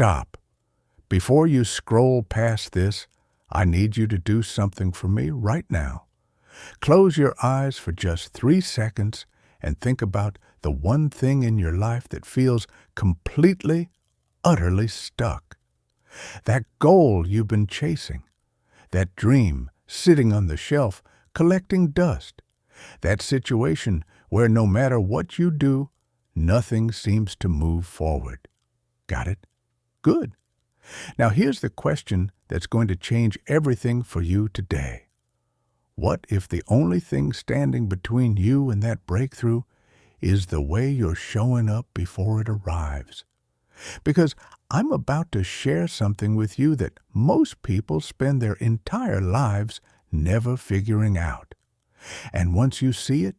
stop. Before you scroll past this, I need you to do something for me right now. Close your eyes for just 3 seconds and think about the one thing in your life that feels completely, utterly stuck. That goal you've been chasing. That dream sitting on the shelf collecting dust. That situation where no matter what you do, nothing seems to move forward. Got it? Good. Now here's the question that's going to change everything for you today. What if the only thing standing between you and that breakthrough is the way you're showing up before it arrives? Because I'm about to share something with you that most people spend their entire lives never figuring out. And once you see it,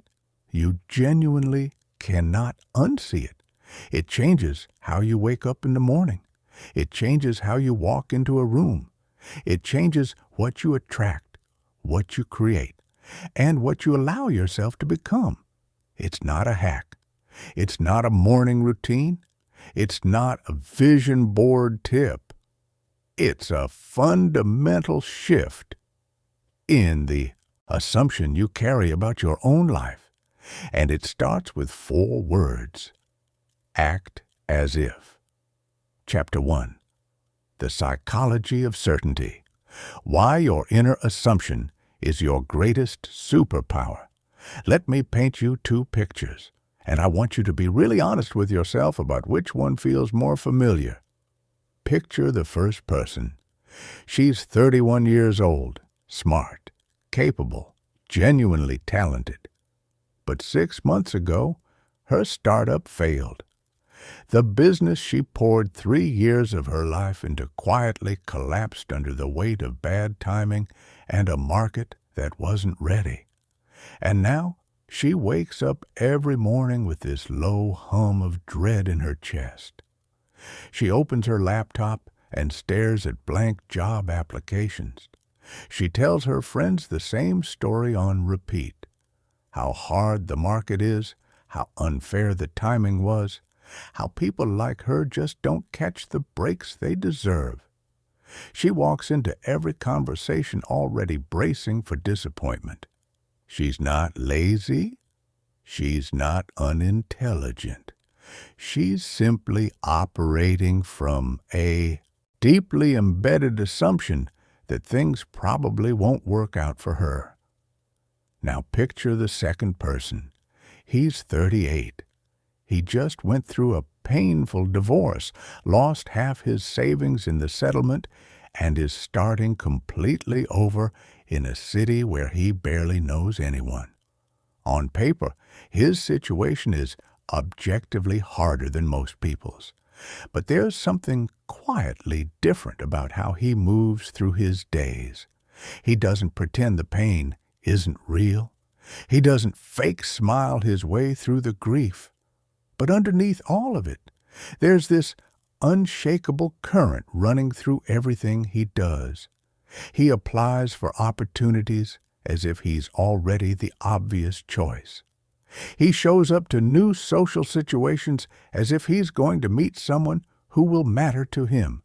you genuinely cannot unsee it. It changes how you wake up in the morning. It changes how you walk into a room. It changes what you attract, what you create, and what you allow yourself to become. It's not a hack. It's not a morning routine. It's not a vision board tip. It's a fundamental shift in the assumption you carry about your own life. And it starts with 4 words. Act as if. Chapter 1. The Psychology of Certainty. Why your inner assumption is your greatest superpower. Let me paint you 2 pictures, and I want you to be really honest with yourself about which one feels more familiar. Picture the first person. She's 31 years old, smart, capable, genuinely talented. But 6 months ago, her startup failed. The business she poured 3 years of her life into quietly collapsed under the weight of bad timing and a market that wasn't ready. And now she wakes up every morning with this low hum of dread in her chest. She opens her laptop and stares at blank job applications. She tells her friends the same story on repeat. How hard the market is, how unfair the timing was, how people like her just don't catch the breaks they deserve. She walks into every conversation already bracing for disappointment. She's not lazy. She's not unintelligent. She's simply operating from a deeply embedded assumption that things probably won't work out for her. Now picture the second person. He's 38. He just went through a painful divorce, lost half his savings in the settlement, and is starting completely over in a city where he barely knows anyone. On paper, his situation is objectively harder than most people's. But there's something quietly different about how he moves through his days. He doesn't pretend the pain isn't real. He doesn't fake smile his way through the grief. But underneath all of it, there's this unshakable current running through everything he does. He applies for opportunities as if he's already the obvious choice. He shows up to new social situations as if he's going to meet someone who will matter to him.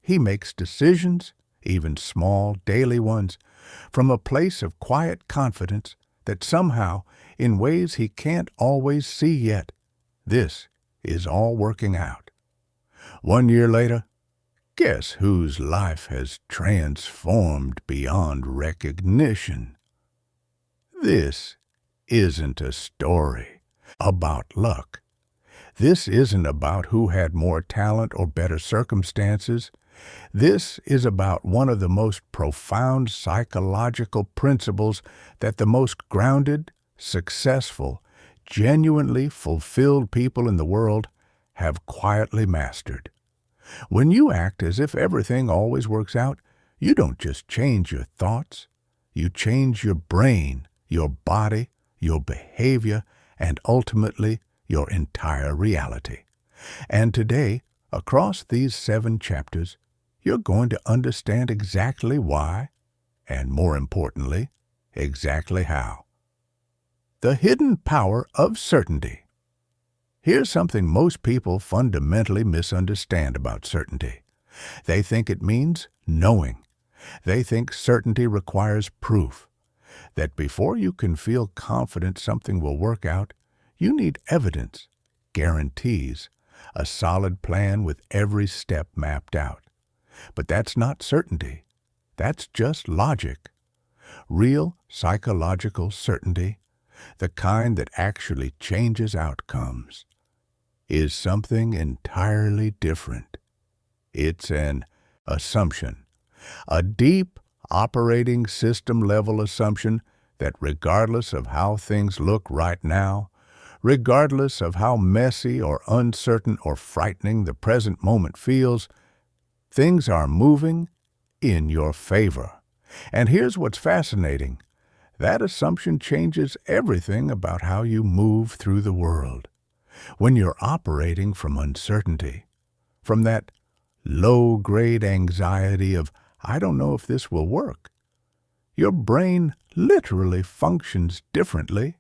He makes decisions, even small daily ones, from a place of quiet confidence that somehow, in ways he can't always see yet, this is all working out. 1 year later, guess whose life has transformed beyond recognition? This isn't a story about luck. This isn't about who had more talent or better circumstances. This is about one of the most profound psychological principles that the most grounded, successful, genuinely fulfilled people in the world have quietly mastered. When you act as if everything always works out, you don't just change your thoughts. You change your brain, your body, your behavior, and ultimately your entire reality. And today, across these 7 chapters, you're going to understand exactly why, and more importantly, exactly how. The hidden power of certainty. Here's something most people fundamentally misunderstand about certainty. They think it means knowing. They think certainty requires proof. That before you can feel confident something will work out, you need evidence, guarantees, a solid plan with every step mapped out. But that's not certainty. That's just logic. Real psychological certainty, the kind that actually changes outcomes, is something entirely different. It's an assumption, a deep operating system level assumption that regardless of how things look right now, regardless of how messy or uncertain or frightening the present moment feels, things are moving in your favor. And here's what's fascinating. That assumption changes everything about how you move through the world. When you're operating from uncertainty, from that low-grade anxiety of, I don't know if this will work, your brain literally functions differently.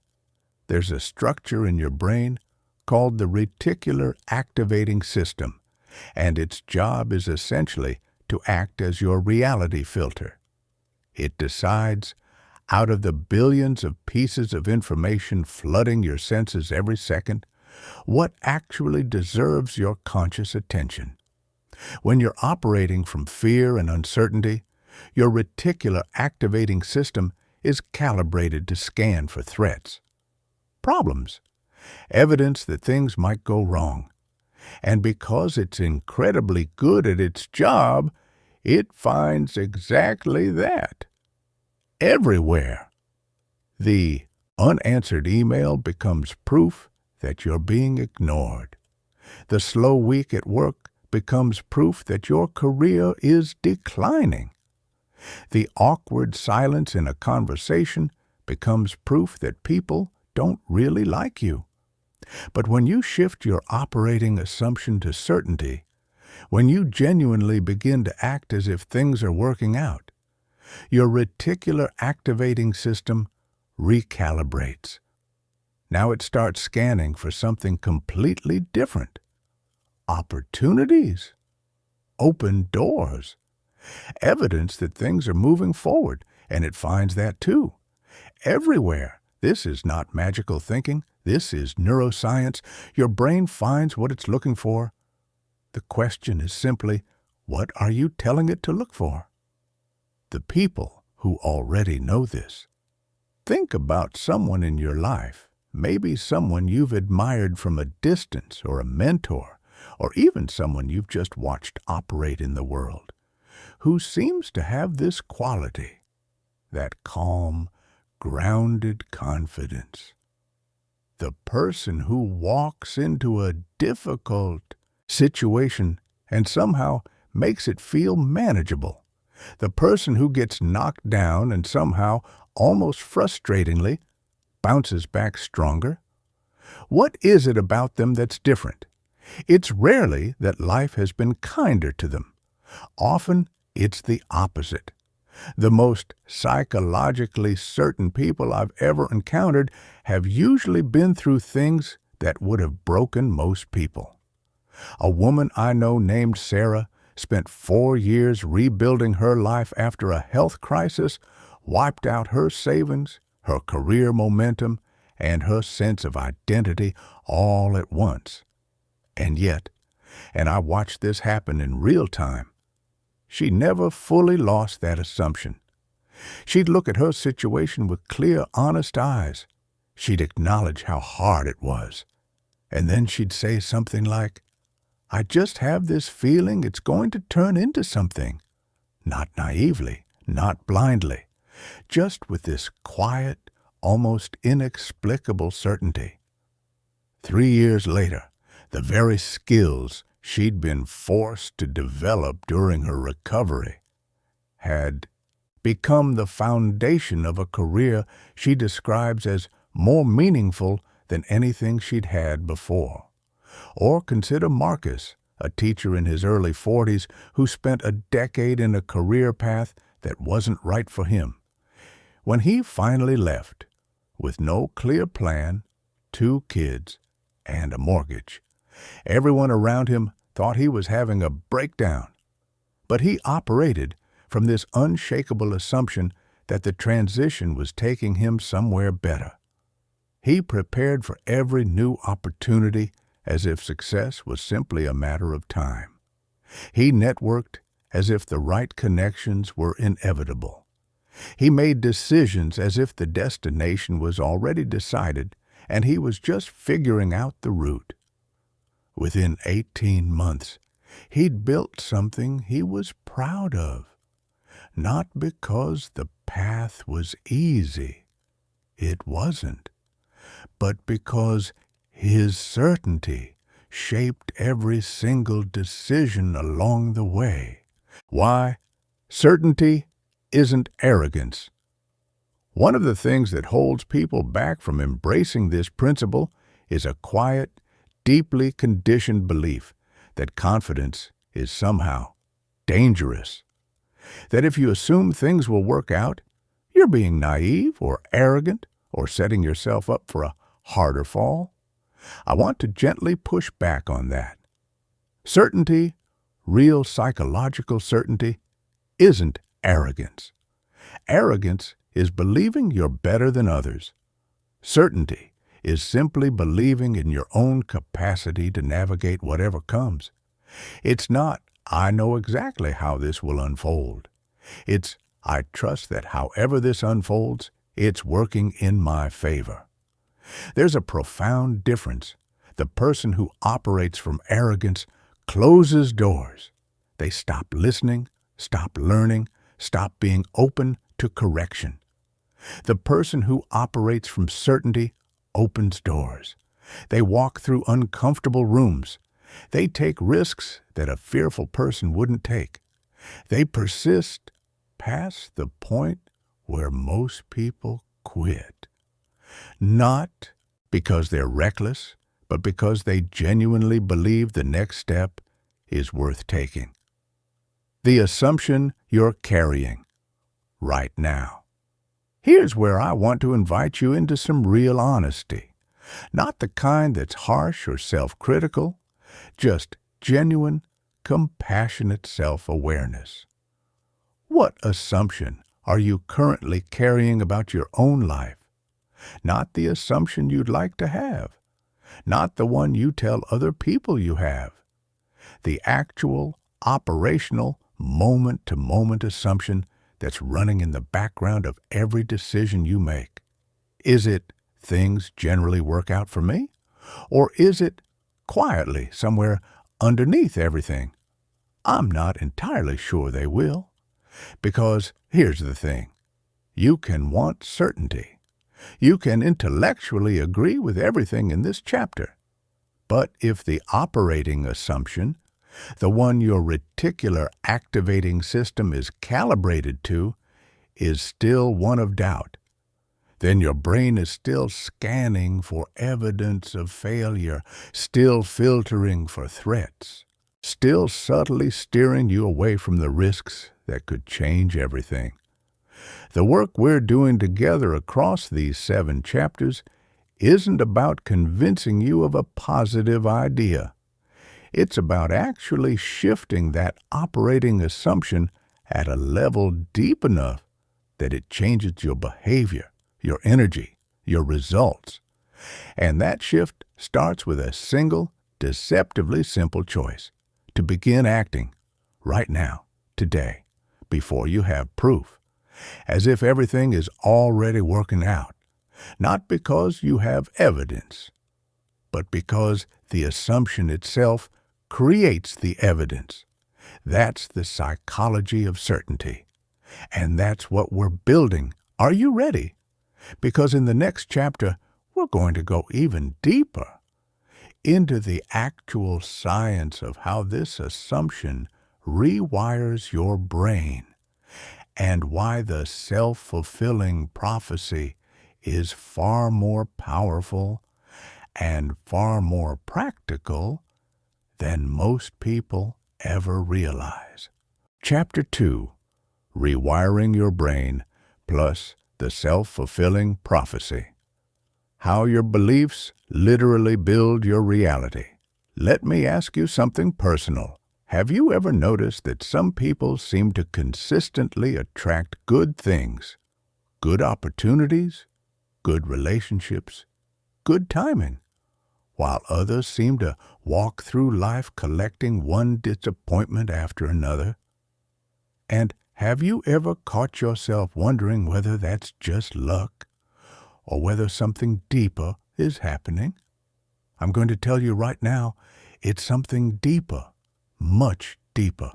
There's a structure in your brain called the reticular activating system, and its job is essentially to act as your reality filter. It decides, out of the billions of pieces of information flooding your senses every second, what actually deserves your conscious attention. When you're operating from fear and uncertainty, your reticular activating system is calibrated to scan for threats, problems, evidence that things might go wrong. And because it's incredibly good at its job, it finds exactly that. Everywhere. The unanswered email becomes proof that you're being ignored. The slow week at work becomes proof that your career is declining. The awkward silence in a conversation becomes proof that people don't really like you. But when you shift your operating assumption to certainty, when you genuinely begin to act as if things are working out, your reticular activating system recalibrates. Now it starts scanning for something completely different. Opportunities, open doors, evidence that things are moving forward, and it finds that too. Everywhere. This is not magical thinking. This is neuroscience. Your brain finds what it's looking for. The question is simply, what are you telling it to look for? The people who already know this. Think about someone in your life, maybe someone you've admired from a distance, or a mentor, or even someone you've just watched operate in the world, who seems to have this quality, that calm, grounded confidence. The person who walks into a difficult situation and somehow makes it feel manageable. The person who gets knocked down and somehow, almost frustratingly, bounces back stronger. What is it about them that's different? It's rarely that life has been kinder to them. Often it's the opposite. The most psychologically certain people I've ever encountered have usually been through things that would have broken most people. A woman I know named Sarah spent 4 years rebuilding her life after a health crisis wiped out her savings, her career momentum, and her sense of identity all at once. And yet, and I watched this happen in real time, she never fully lost that assumption. She'd look at her situation with clear, honest eyes. She'd acknowledge how hard it was. And then she'd say something like, I just have this feeling it's going to turn into something. Not naively, not blindly, just with this quiet, almost inexplicable certainty. 3 years later, the very skills she'd been forced to develop during her recovery had become the foundation of a career she describes as more meaningful than anything she'd had before. Or consider Marcus, a teacher in his early 40s who spent a decade in a career path that wasn't right for him. When he finally left, with no clear plan, 2 kids, and a mortgage. Everyone around him thought he was having a breakdown, but he operated from this unshakable assumption that the transition was taking him somewhere better. He prepared for every new opportunity as if success was simply a matter of time. He networked as if the right connections were inevitable. He made decisions as if the destination was already decided and he was just figuring out the route. Within 18 months, he'd built something he was proud of. Not because the path was easy. It wasn't. But because his certainty shaped every single decision along the way. Why? Certainty isn't arrogance. One of the things that holds people back from embracing this principle is a quiet, deeply conditioned belief that confidence is somehow dangerous. That if you assume things will work out, you're being naive or arrogant or setting yourself up for a harder fall. I want to gently push back on that. Certainty, real psychological certainty, isn't arrogance. Arrogance is believing you're better than others. Certainty is simply believing in your own capacity to navigate whatever comes. It's not, I know exactly how this will unfold. It's, I trust that however this unfolds, it's working in my favor. There's a profound difference. The person who operates from arrogance closes doors. They stop listening, stop learning, stop being open to correction. The person who operates from certainty opens doors. They walk through uncomfortable rooms. They take risks that a fearful person wouldn't take. They persist past the point where most people quit. Not because they're reckless, but because they genuinely believe the next step is worth taking. The assumption you're carrying right now. Here's where I want to invite you into some real honesty. Not the kind that's harsh or self-critical, just genuine, compassionate self-awareness. What assumption are you currently carrying about your own life? Not the assumption you'd like to have. Not the one you tell other people you have. The actual, operational, moment-to-moment assumption that's running in the background of every decision you make. Is it things generally work out for me? Or is it quietly somewhere underneath everything? I'm not entirely sure they will. Because here's the thing. You can want certainty. You can intellectually agree with everything in this chapter. But if the operating assumption, the one your reticular activating system is calibrated to, is still one of doubt, then your brain is still scanning for evidence of failure, still filtering for threats, still subtly steering you away from the risks that could change everything. The work we're doing together across these 7 chapters isn't about convincing you of a positive idea. It's about actually shifting that operating assumption at a level deep enough that it changes your behavior, your energy, your results. And that shift starts with a single, deceptively simple choice: to begin acting right now, today, before you have proof, as if everything is already working out, not because you have evidence, but because the assumption itself creates the evidence. That's the psychology of certainty. And that's what we're building. Are you ready? Because in the next chapter, we're going to go even deeper into the actual science of how this assumption rewires your brain and why the self-fulfilling prophecy is far more powerful and far more practical than most people ever realize. Chapter 2, Rewiring Your Brain plus the Self-Fulfilling Prophecy. how your beliefs literally build your reality. Let me ask you something personal. Have you ever noticed that some people seem to consistently attract good things, good opportunities, good relationships, good timing, while others seem to walk through life collecting one disappointment after another? And have you ever caught yourself wondering whether that's just luck or whether something deeper is happening? I'm going to tell you right now, it's something deeper, much deeper.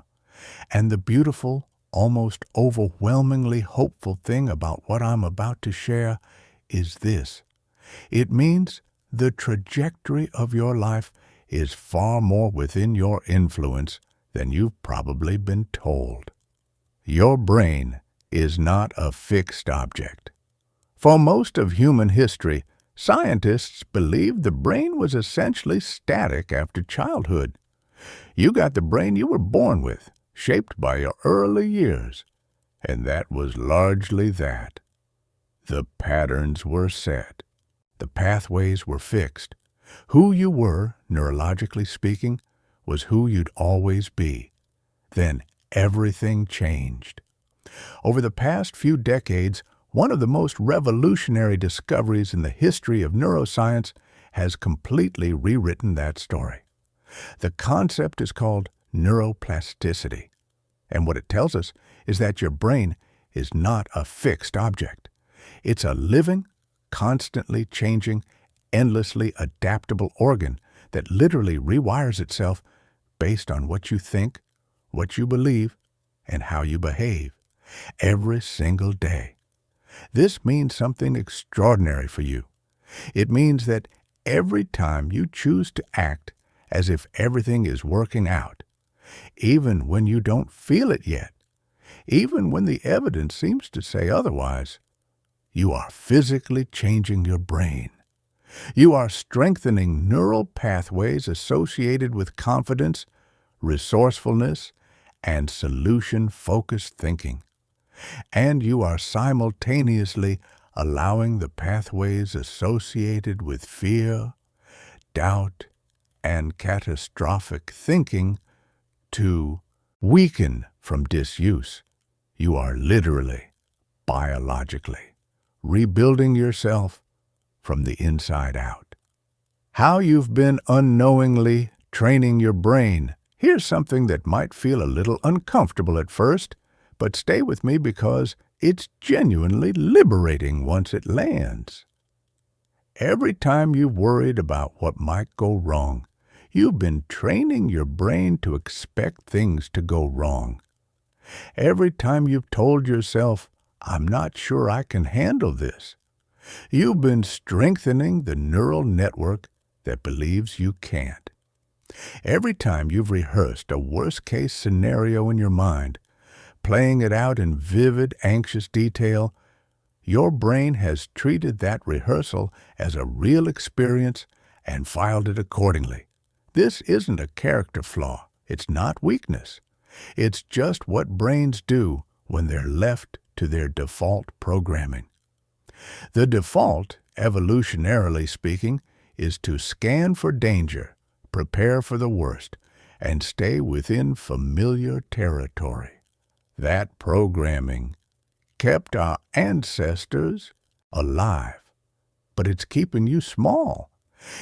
And the beautiful, almost overwhelmingly hopeful thing about what I'm about to share is this. It means the trajectory of your life is far more within your influence than you've probably been told. Your brain is not a fixed object. For most of human history, scientists believed the brain was essentially static after childhood. You got the brain you were born with, shaped by your early years, and that was largely that. The patterns were set. The pathways were fixed. Who you were, neurologically speaking, was who you'd always be. Then everything changed. Over the past few decades, one of the most revolutionary discoveries in the history of neuroscience has completely rewritten that story. The concept is called neuroplasticity, and what it tells us is that your brain is not a fixed object. It's a living, constantly changing, endlessly adaptable organ that literally rewires itself based on what you think, what you believe, and how you behave every single day. This means something extraordinary for you. It means that every time you choose to act as if everything is working out, even when you don't feel it yet, even when the evidence seems to say otherwise, you are physically changing your brain. You are strengthening neural pathways associated with confidence, resourcefulness, and solution-focused thinking. And you are simultaneously allowing the pathways associated with fear, doubt, and catastrophic thinking to weaken from disuse. You are literally, biologically, rebuilding yourself from the inside out. How you've been unknowingly training your brain. Here's something that might feel a little uncomfortable at first, but stay with me because it's genuinely liberating once it lands. Every time you've worried about what might go wrong, you've been training your brain to expect things to go wrong. Every time you've told yourself, "I'm not sure I can handle this," you've been strengthening the neural network that believes you can't. Every time you've rehearsed a worst-case scenario in your mind, playing it out in vivid, anxious detail, your brain has treated that rehearsal as a real experience and filed it accordingly. This isn't a character flaw. It's not weakness. It's just what brains do when they're left to their default programming. The default, evolutionarily speaking, is to scan for danger, prepare for the worst, and stay within familiar territory. That programming kept our ancestors alive, but it's keeping you small.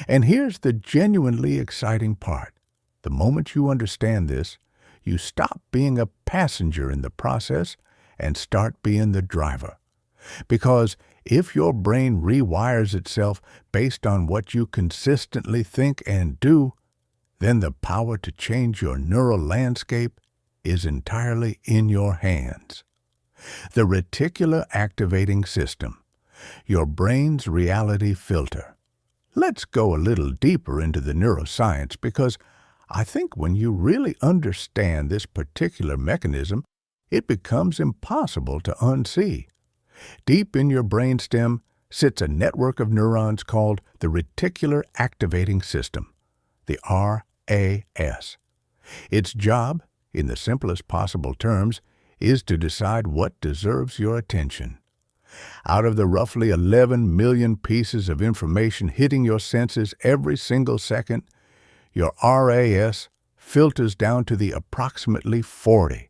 And here's the genuinely exciting part. The moment you understand this, you stop being a passenger in the process and start being the driver. Because if your brain rewires itself based on what you consistently think and do, then the power to change your neural landscape is entirely in your hands. The reticular activating system, your brain's reality filter. Let's go a little deeper into the neuroscience because I think when you really understand this particular mechanism, it becomes impossible to unsee. Deep in your brainstem sits a network of neurons called the reticular activating system, the RAS. Its job, in the simplest possible terms, is to decide what deserves your attention. Out of the roughly 11 million pieces of information hitting your senses every single second, your RAS filters down to the approximately 40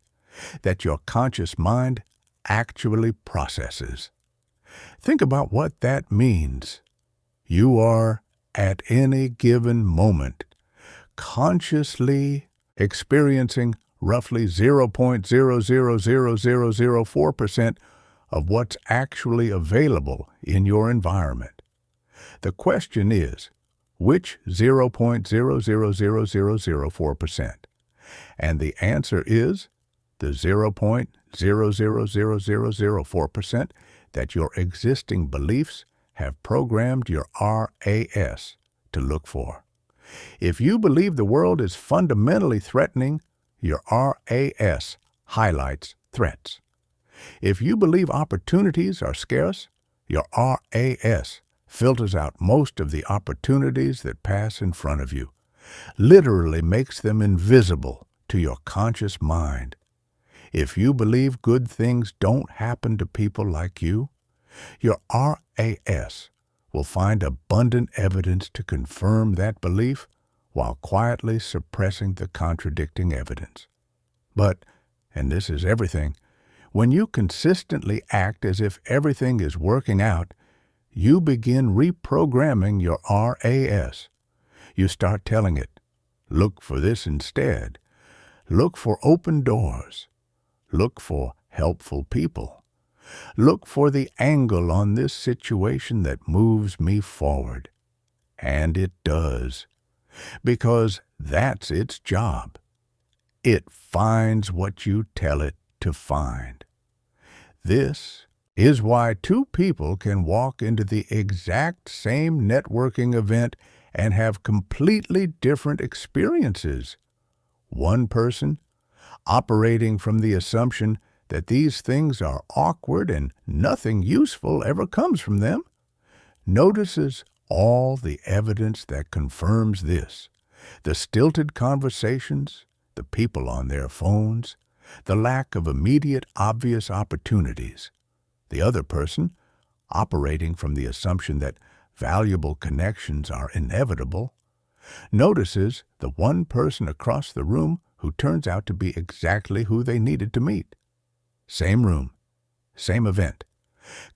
that your conscious mind actually processes. Think about what that means. You are, at any given moment, consciously experiencing roughly 0.000004% of what's actually available in your environment. The question is, which 0.000004%? And the answer is the 0.000004% that your existing beliefs have programmed your RAS to look for. If you believe the world is fundamentally threatening, your RAS highlights threats. If you believe opportunities are scarce, your RAS filters out most of the opportunities that pass in front of you, literally makes them invisible to your conscious mind. If you believe good things don't happen to people like you, your RAS will find abundant evidence to confirm that belief while quietly suppressing the contradicting evidence. But, and this is everything, when you consistently act as if everything is working out, you begin reprogramming your RAS. You start telling it, look for this instead. Look for open doors. Look for helpful people. Look for the angle on this situation that moves me forward. And it does, because that's its job. It finds what you tell it to find. This is why two people can walk into the exact same networking event and have completely different experiences. One person, operating from the assumption that these things are awkward and nothing useful ever comes from them, notices all the evidence that confirms this: the stilted conversations, the people on their phones, the lack of immediate obvious opportunities. The other person, operating from the assumption that valuable connections are inevitable, notices the one person across the room who turns out to be exactly who they needed to meet. Same room, same event,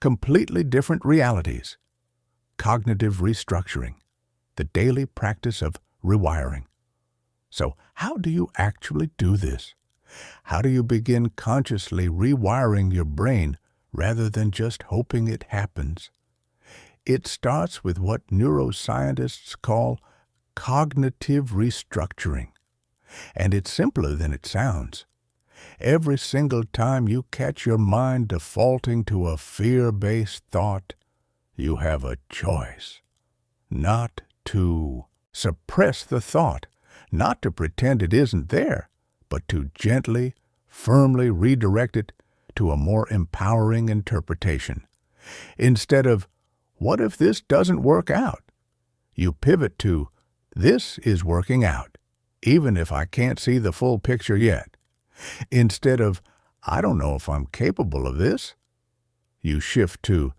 completely different realities. Cognitive restructuring, the daily practice of rewiring. So, how do you actually do this? How do you begin consciously rewiring your brain rather than just hoping it happens? It starts with what neuroscientists call cognitive restructuring. And it's simpler than it sounds. Every single time you catch your mind defaulting to a fear-based thought, you have a choice. Not to suppress the thought, not to pretend it isn't there, but to gently, firmly redirect it to a more empowering interpretation. Instead of, what if this doesn't work out? You pivot to, this is working out, even if I can't see the full picture yet. Instead of, I don't know if I'm capable of this, you shift to,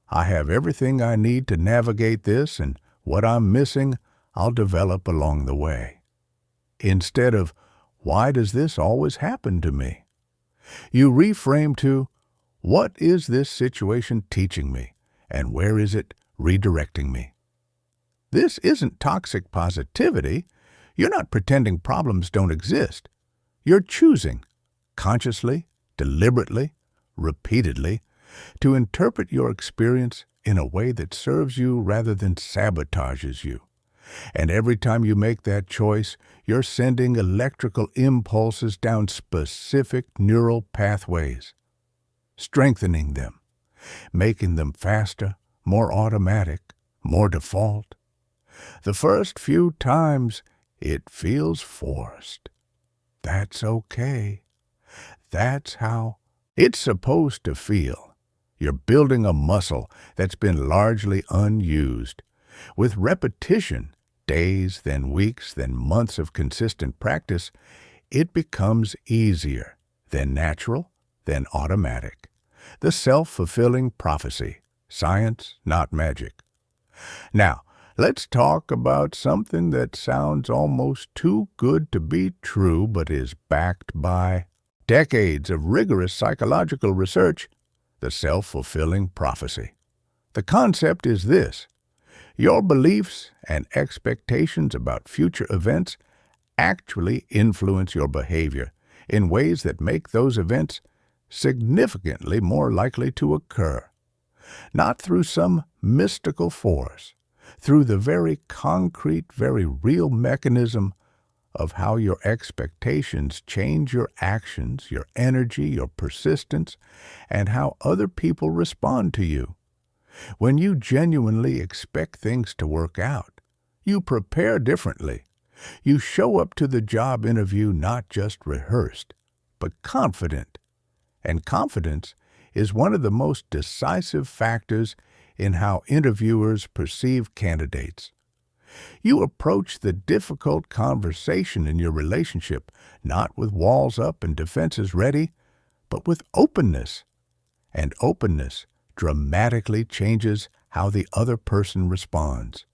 I have everything I need to navigate this, and what I'm missing, I'll develop along the way. Instead of, why does this always happen to me? You reframe to, what is this situation teaching me, and where is it redirecting me? This isn't toxic positivity. You're not pretending problems don't exist. You're choosing, consciously, deliberately, repeatedly, to interpret your experience in a way that serves you rather than sabotages you. And every time you make that choice, you're sending electrical impulses down specific neural pathways, strengthening them, making them faster, more automatic, more default. The first few times, it feels forced. That's okay. That's how it's supposed to feel. You're building a muscle that's been largely unused. With repetition, days, then weeks, then months of consistent practice, it becomes easier, then natural, then automatic. The self-fulfilling prophecy. Science, not magic. Now, let's talk about something that sounds almost too good to be true, but is backed by decades of rigorous psychological research, the self-fulfilling prophecy. The concept is this: your beliefs and expectations about future events actually influence your behavior in ways that make those events significantly more likely to occur. Not through some mystical force, through the very concrete, very real mechanism of how your expectations change your actions, your energy, your persistence, and how other people respond to you. When you genuinely expect things to work out, you prepare differently. You show up to the job interview not just rehearsed, but confident. And confidence is one of the most decisive factors in how interviewers perceive candidates. You approach the difficult conversation in your relationship not with walls up and defenses ready, but with openness. And openness dramatically changes how the other person responds.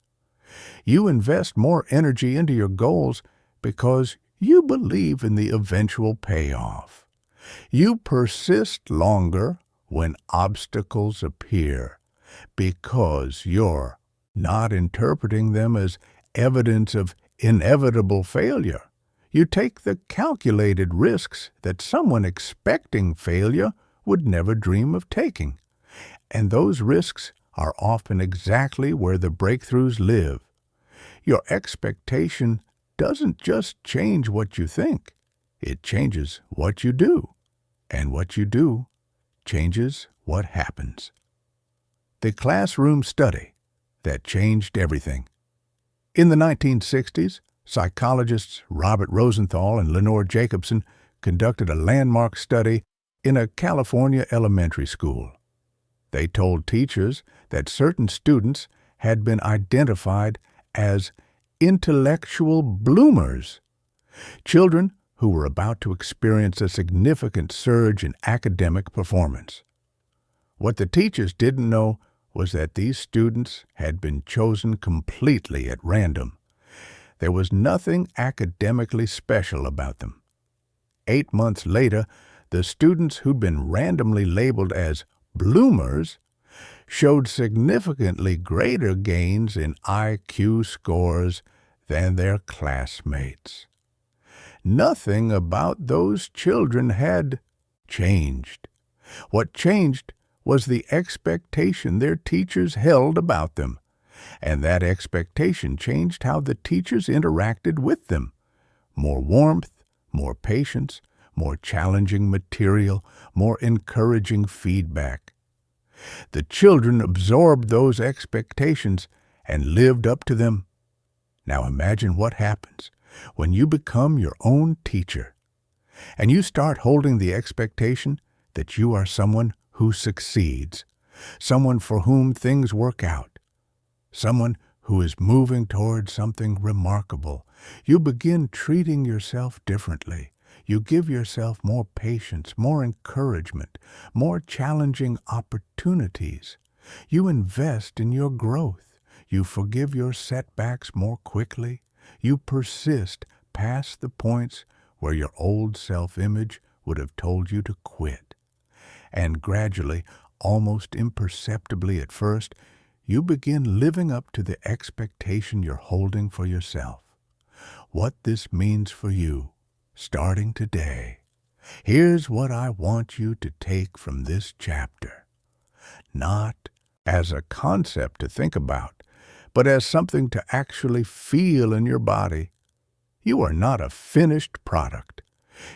You invest more energy into your goals because you believe in the eventual payoff. You persist longer when obstacles appear because you're not interpreting them as evidence of inevitable failure. You take the calculated risks that someone expecting failure would never dream of taking. And those risks are often exactly where the breakthroughs live. Your expectation doesn't just change what you think, it changes what you do. And what you do changes what happens. The classroom study that changed everything. In the 1960s, psychologists Robert Rosenthal and Lenore Jacobson conducted a landmark study in a California elementary school. They told teachers that certain students had been identified as intellectual bloomers, children who were about to experience a significant surge in academic performance. What the teachers didn't know was that these students had been chosen completely at random. There was nothing academically special about them. 8 months later, the students who'd been randomly labeled as bloomers showed significantly greater gains in IQ scores than their classmates. Nothing about those children had changed. What changed was the expectation their teachers held about them, and that expectation changed how the teachers interacted with them. More warmth, more patience, more challenging material, more encouraging feedback. The children absorbed those expectations and lived up to them. Now imagine what happens when you become your own teacher and you start holding the expectation that you are someone who succeeds, someone for whom things work out, someone who is moving toward something remarkable. You begin treating yourself differently. You give yourself more patience, more encouragement, more challenging opportunities. You invest in your growth. You forgive your setbacks more quickly. You persist past the points where your old self-image would have told you to quit. And gradually, almost imperceptibly at first, you begin living up to the expectation you're holding for yourself. What this means for you, starting today. Here's what I want you to take from this chapter. Not as a concept to think about, but as something to actually feel in your body. You are not a finished product.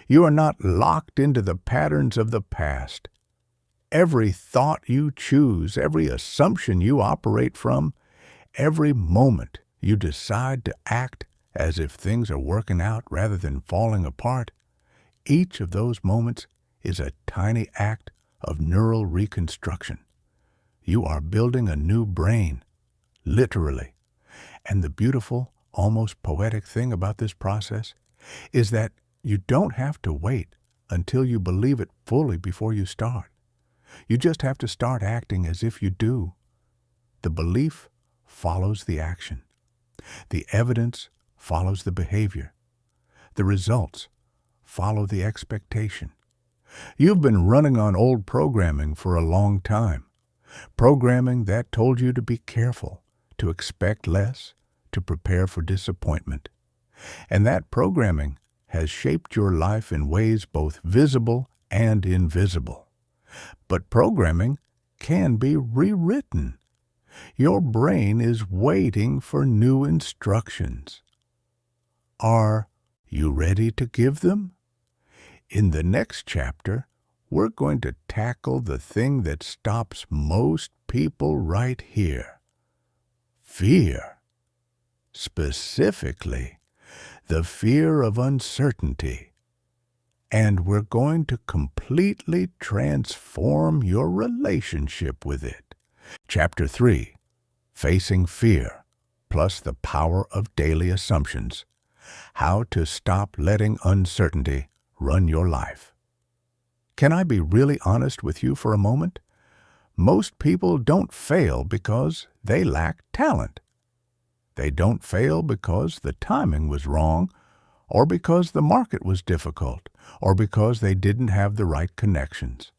You are not locked into the patterns of the past. Every thought you choose, every assumption you operate from, every moment you decide to act as if things are working out rather than falling apart, each of those moments is a tiny act of neural reconstruction. You are building a new brain, literally. And the beautiful, almost poetic thing about this process is that you don't have to wait until you believe it fully before you start. You just have to start acting as if you do. The belief follows the action. The evidence follows the behavior. The results follow the expectation. You've been running on old programming for a long time. Programming that told you to be careful, to expect less, to prepare for disappointment. And that programming has shaped your life in ways both visible and invisible. But programming can be rewritten. Your brain is waiting for new instructions. Are you ready to give them? In the next chapter, we're going to tackle the thing that stops most people right here. Fear. Specifically, the fear of uncertainty. And we're going to completely transform your relationship with it. Chapter 3, Facing Fear, plus the Power of Daily Assumptions. How to stop letting uncertainty run your life. Can I be really honest with you for a moment? Most people don't fail because they lack talent. They don't fail because the timing was wrong, or because the market was difficult, or because they didn't have the right connections.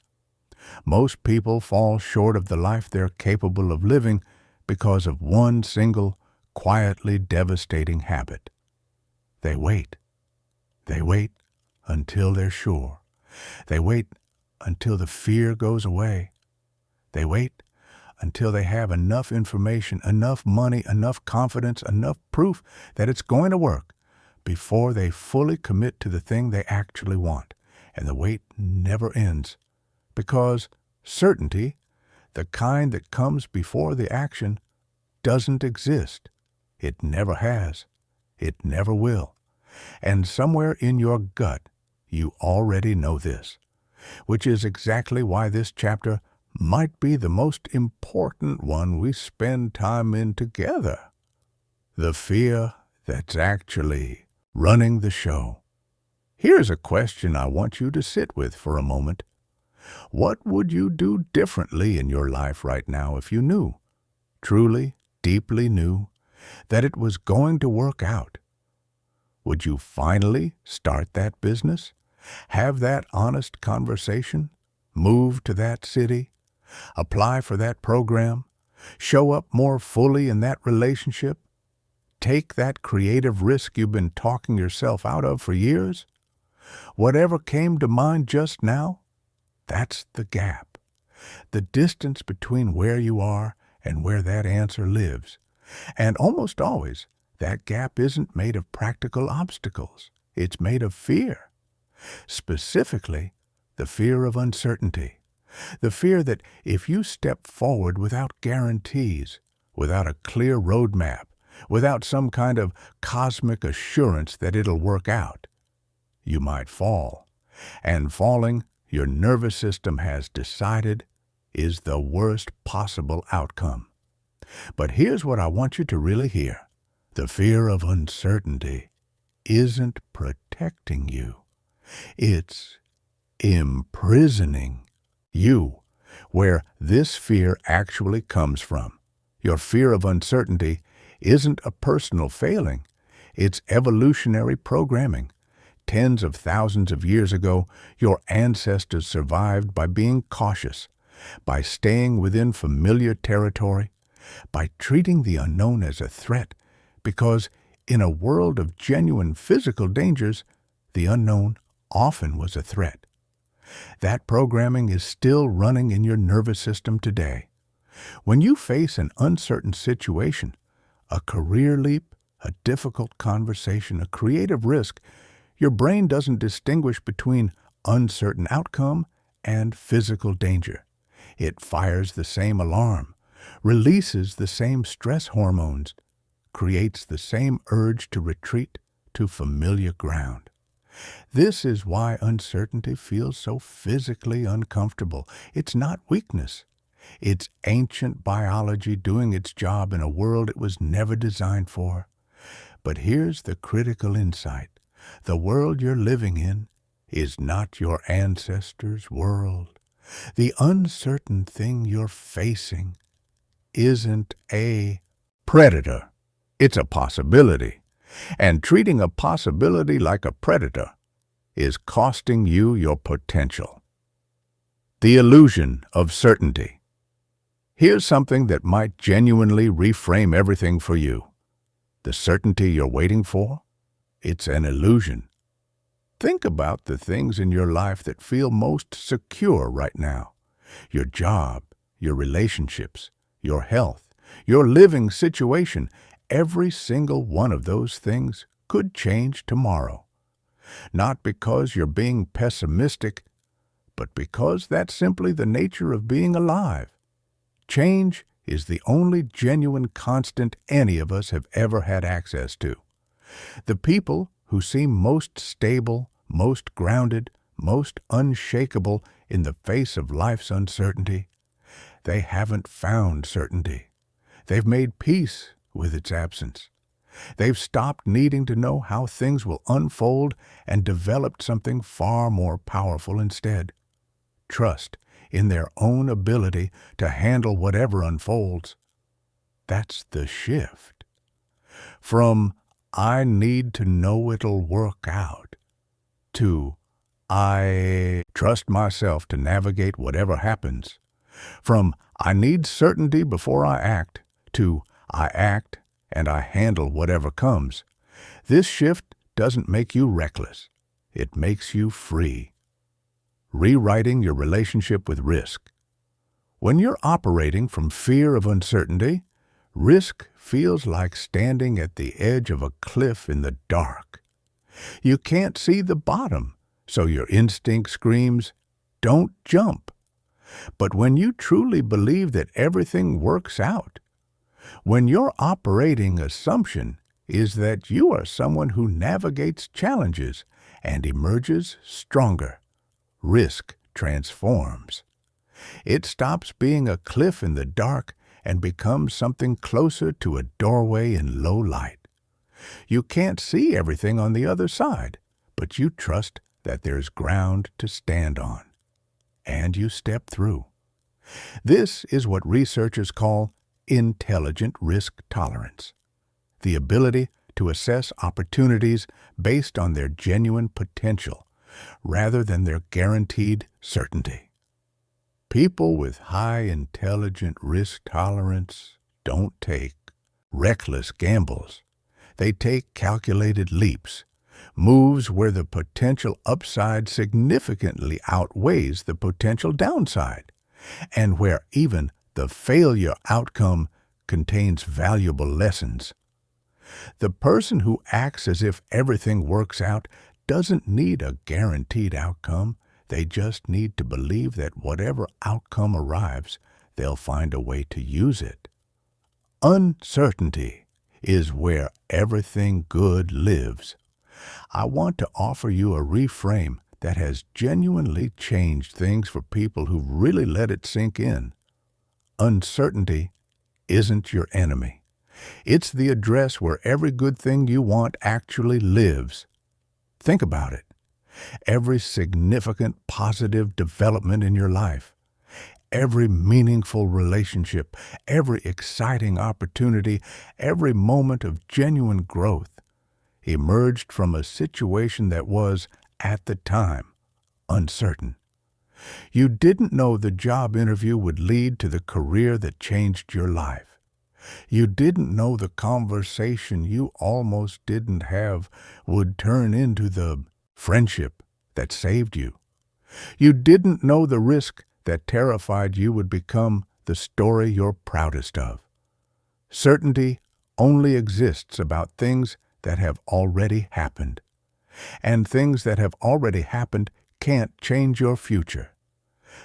Most people fall short of the life they're capable of living because of one single, quietly devastating habit. They wait. They wait until they're sure. They wait until the fear goes away. They wait until they have enough information, enough money, enough confidence, enough proof that it's going to work before they fully commit to the thing they actually want. And the wait never ends, because certainty, the kind that comes before the action, doesn't exist. It never has. It never will. And somewhere in your gut, you already know this, which is exactly why this chapter might be the most important one we spend time in together. The fear that's actually running the show. Here's a question I want you to sit with for a moment. What would you do differently in your life right now if you knew, truly, deeply knew, that it was going to work out? Would you finally start that business? Have that honest conversation? Move to that city? Apply for that program? Show up more fully in that relationship? Take that creative risk you've been talking yourself out of for years? Whatever came to mind just now, that's the gap. The distance between where you are and where that answer lives. And almost always, that gap isn't made of practical obstacles. It's made of fear. Specifically, the fear of uncertainty. The fear that if you step forward without guarantees, without a clear roadmap, without some kind of cosmic assurance that it'll work out, you might fall. And falling, your nervous system has decided, is the worst possible outcome. But here's what I want you to really hear. The fear of uncertainty isn't protecting you. It's imprisoning you, where this fear actually comes from. Your fear of uncertainty isn't a personal failing. It's evolutionary programming. Tens of thousands of years ago, your ancestors survived by being cautious, by staying within familiar territory, by treating the unknown as a threat, because in a world of genuine physical dangers, the unknown often was a threat. That programming is still running in your nervous system today. When you face an uncertain situation, a career leap, a difficult conversation, a creative risk, your brain doesn't distinguish between uncertain outcome and physical danger. It fires the same alarm, releases the same stress hormones, creates the same urge to retreat to familiar ground. This is why uncertainty feels so physically uncomfortable. It's not weakness. It's ancient biology doing its job in a world it was never designed for. But here's the critical insight. The world you're living in is not your ancestors' world. The uncertain thing you're facing isn't a predator. It's a possibility. And treating a possibility like a predator is costing you your potential. The illusion of certainty. Here's something that might genuinely reframe everything for you. The certainty you're waiting for? It's an illusion. Think about the things in your life that feel most secure right now. Your job, your relationships, your health, your living situation. Every single one of those things could change tomorrow. Not because you're being pessimistic, but because that's simply the nature of being alive. Change is the only genuine constant any of us have ever had access to. The people who seem most stable, most grounded, most unshakable in the face of life's uncertainty, they haven't found certainty. They've made peace with its absence. They've stopped needing to know how things will unfold and developed something far more powerful instead. Trust in their own ability to handle whatever unfolds. That's the shift. From "I need to know it'll work out" to "I trust myself to navigate whatever happens." From "I need certainty before I act" to "I act and I handle whatever comes." This shift doesn't make you reckless. It makes you free. Rewriting your relationship with risk. When you're operating from fear of uncertainty, risk feels like standing at the edge of a cliff in the dark. You can't see the bottom, so your instinct screams, "Don't jump." But when you truly believe that everything works out, when your operating assumption is that you are someone who navigates challenges and emerges stronger, risk transforms. It stops being a cliff in the dark and becomes something closer to a doorway in low light. You can't see everything on the other side, but you trust that there's ground to stand on. And you step through. This is what researchers call intelligent risk tolerance, the ability to assess opportunities based on their genuine potential rather than their guaranteed certainty. People with high intelligent risk tolerance don't take reckless gambles. They take calculated leaps, moves where the potential upside significantly outweighs the potential downside, and where even the failure outcome contains valuable lessons. The person who acts as if everything works out doesn't need a guaranteed outcome. They just need to believe that whatever outcome arrives, they'll find a way to use it. Uncertainty is where everything good lives. I want to offer you a reframe that has genuinely changed things for people who've really let it sink in. Uncertainty isn't your enemy. It's the address where every good thing you want actually lives. Think about it. Every significant positive development in your life, every meaningful relationship, every exciting opportunity, every moment of genuine growth emerged from a situation that was, at the time, uncertain. You didn't know the job interview would lead to the career that changed your life. You didn't know the conversation you almost didn't have would turn into the friendship that saved you. You didn't know the risk that terrified you would become the story you're proudest of. Certainty only exists about things that have already happened. And things that have already happened can't change your future.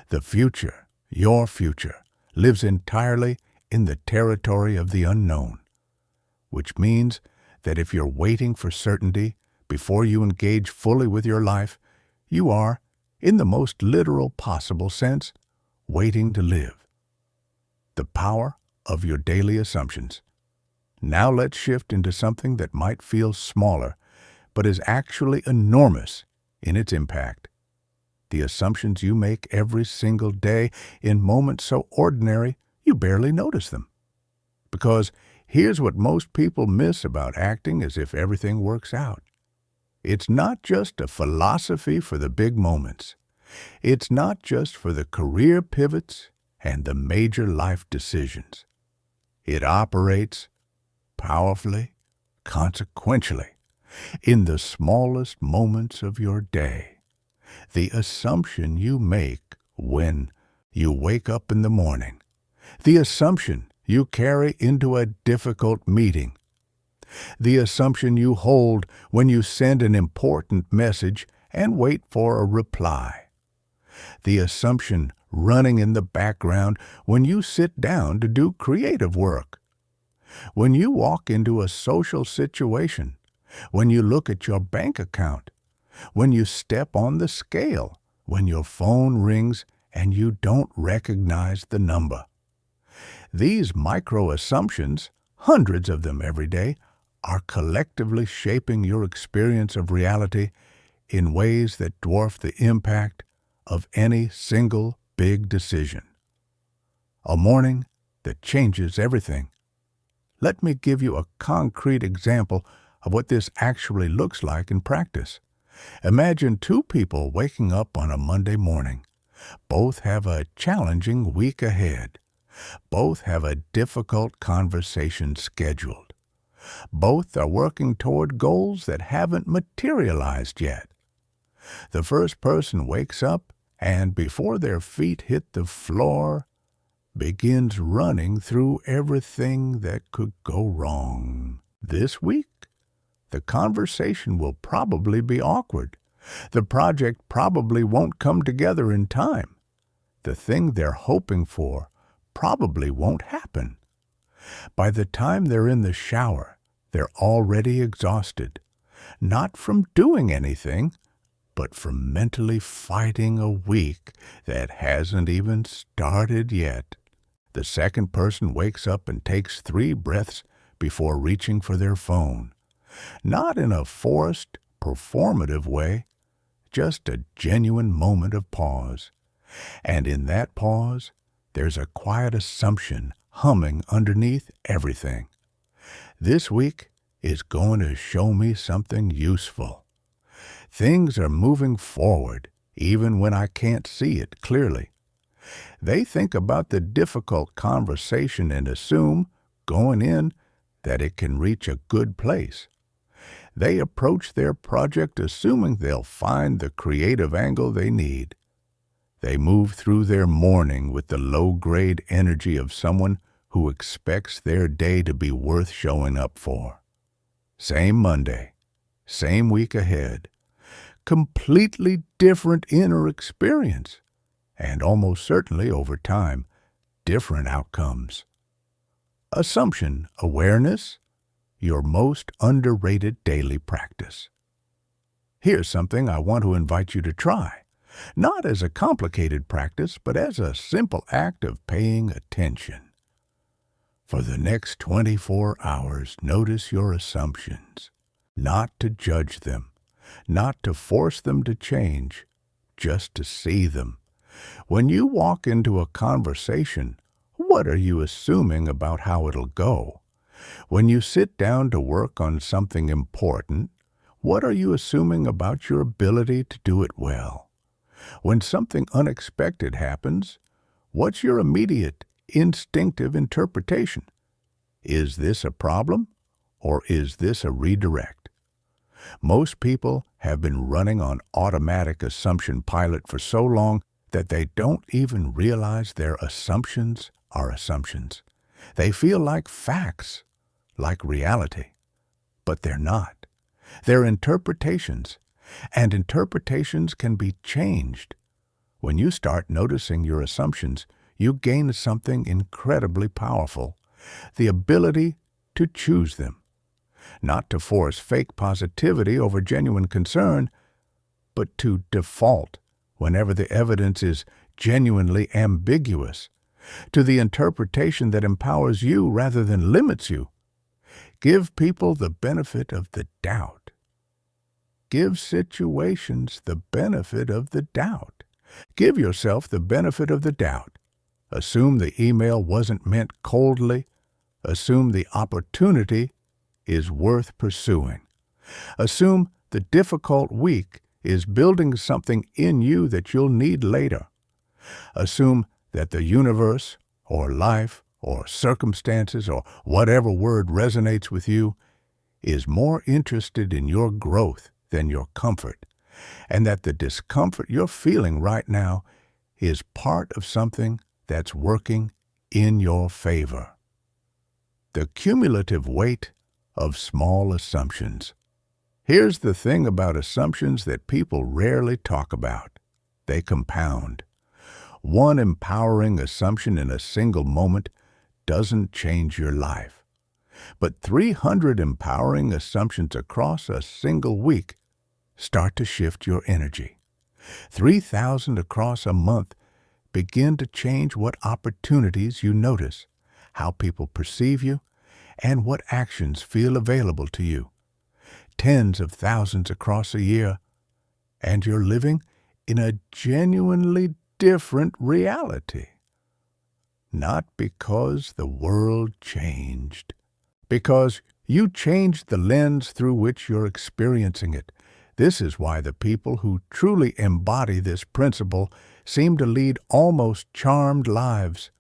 The future, your future, lives entirely in the territory of the unknown, which means that if you're waiting for certainty before you engage fully with your life, you are, in the most literal possible sense, waiting to live. The power of your daily assumptions. Now let's shift into something that might feel smaller, but is actually enormous in its impact. the assumptions you make every single day in moments so ordinary you barely notice them. Because here's what most people miss about acting as if everything works out. It's not just a philosophy for the big moments. It's not just for the career pivots and the major life decisions. It operates powerfully, consequentially, in the smallest moments of your day. The assumption you make when you wake up in the morning, the assumption you carry into a difficult meeting, the assumption you hold when you send an important message and wait for a reply, the assumption running in the background when you sit down to do creative work, when you walk into a social situation, when you look at your bank account, when you step on the scale, when your phone rings and you don't recognize the number. These micro-assumptions, hundreds of them every day, are collectively shaping your experience of reality in ways that dwarf the impact of any single big decision. A morning that changes everything. Let me give you a concrete example of what this actually looks like in practice. Imagine two people waking up on a Monday morning. Both have a challenging week ahead. Both have a difficult conversation scheduled. Both are working toward goals that haven't materialized yet. The first person wakes up and, before their feet hit the floor, begins running through everything that could go wrong. This week, the conversation will probably be awkward. The project probably won't come together in time. The thing they're hoping for probably won't happen. By the time they're in the shower, they're already exhausted, not from doing anything, but from mentally fighting a week that hasn't even started yet. The second person wakes up and takes 3 breaths before reaching for their phone. Not in a forced, performative way, just a genuine moment of pause. And in that pause, there's a quiet assumption humming underneath everything. This week is going to show me something useful. Things are moving forward, even when I can't see it clearly. They think about the difficult conversation and assume, going in, that it can reach a good place. They approach their project assuming they'll find the creative angle they need. They move through their morning with the low-grade energy of someone who expects their day to be worth showing up for. Same Monday, same week ahead. Completely different inner experience, and almost certainly over time, different outcomes. Assumption awareness, your most underrated daily practice. Here's something I want to invite you to try, not as a complicated practice, but as a simple act of paying attention. For the next 24 hours, notice your assumptions, not to judge them, not to force them to change, just to see them. When you walk into a conversation, what are you assuming about how it'll go? When you sit down to work on something important, what are you assuming about your ability to do it well? When something unexpected happens, what's your immediate, instinctive interpretation? Is this a problem, or is this a redirect? Most people have been running on automatic assumption pilot for so long that they don't even realize their assumptions are assumptions. They feel like facts, like reality, but they're not. They're interpretations, and interpretations can be changed. When you start noticing your assumptions, you gain something incredibly powerful, the ability to choose them. Not to force fake positivity over genuine concern, but to default whenever the evidence is genuinely ambiguous, to the interpretation that empowers you rather than limits you. Give people the benefit of the doubt. Give situations the benefit of the doubt. Give yourself the benefit of the doubt. Assume the email wasn't meant coldly. Assume the opportunity is worth pursuing. Assume the difficult week is building something in you that you'll need later. Assume that the universe, or life, or circumstances, or whatever word resonates with you, is more interested in your growth than your comfort, and that the discomfort you're feeling right now is part of something that's working in your favor. The cumulative weight of small assumptions. Here's the thing about assumptions that people rarely talk about. They compound. One empowering assumption in a single moment doesn't change your life. But 300 empowering assumptions across a single week start to shift your energy. 3,000 across a month begin to change what opportunities you notice, how people perceive you, and what actions feel available to you. Tens of thousands across a year, and you're living in a genuinely different reality. Not because the world changed, because you changed the lens through which you're experiencing it. This is why the people who truly embody this principle seem to lead almost charmed lives.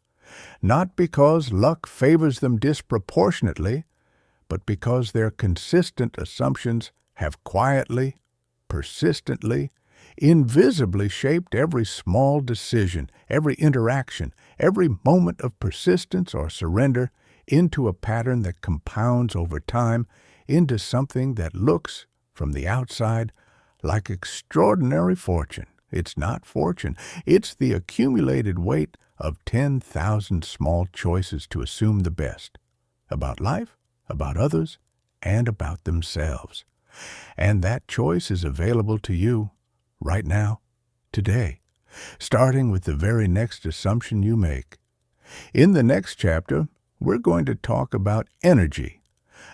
Not because luck favors them disproportionately, but because their consistent assumptions have quietly, persistently, invisibly shaped every small decision, every interaction, every moment of persistence or surrender into a pattern that compounds over time into something that looks, from the outside, like extraordinary fortune. It's not fortune. It's the accumulated weight of 10,000 small choices to assume the best about life, about others, and about themselves. And that choice is available to you right now, today, starting with the very next assumption you make. In the next chapter, we're going to talk about energy,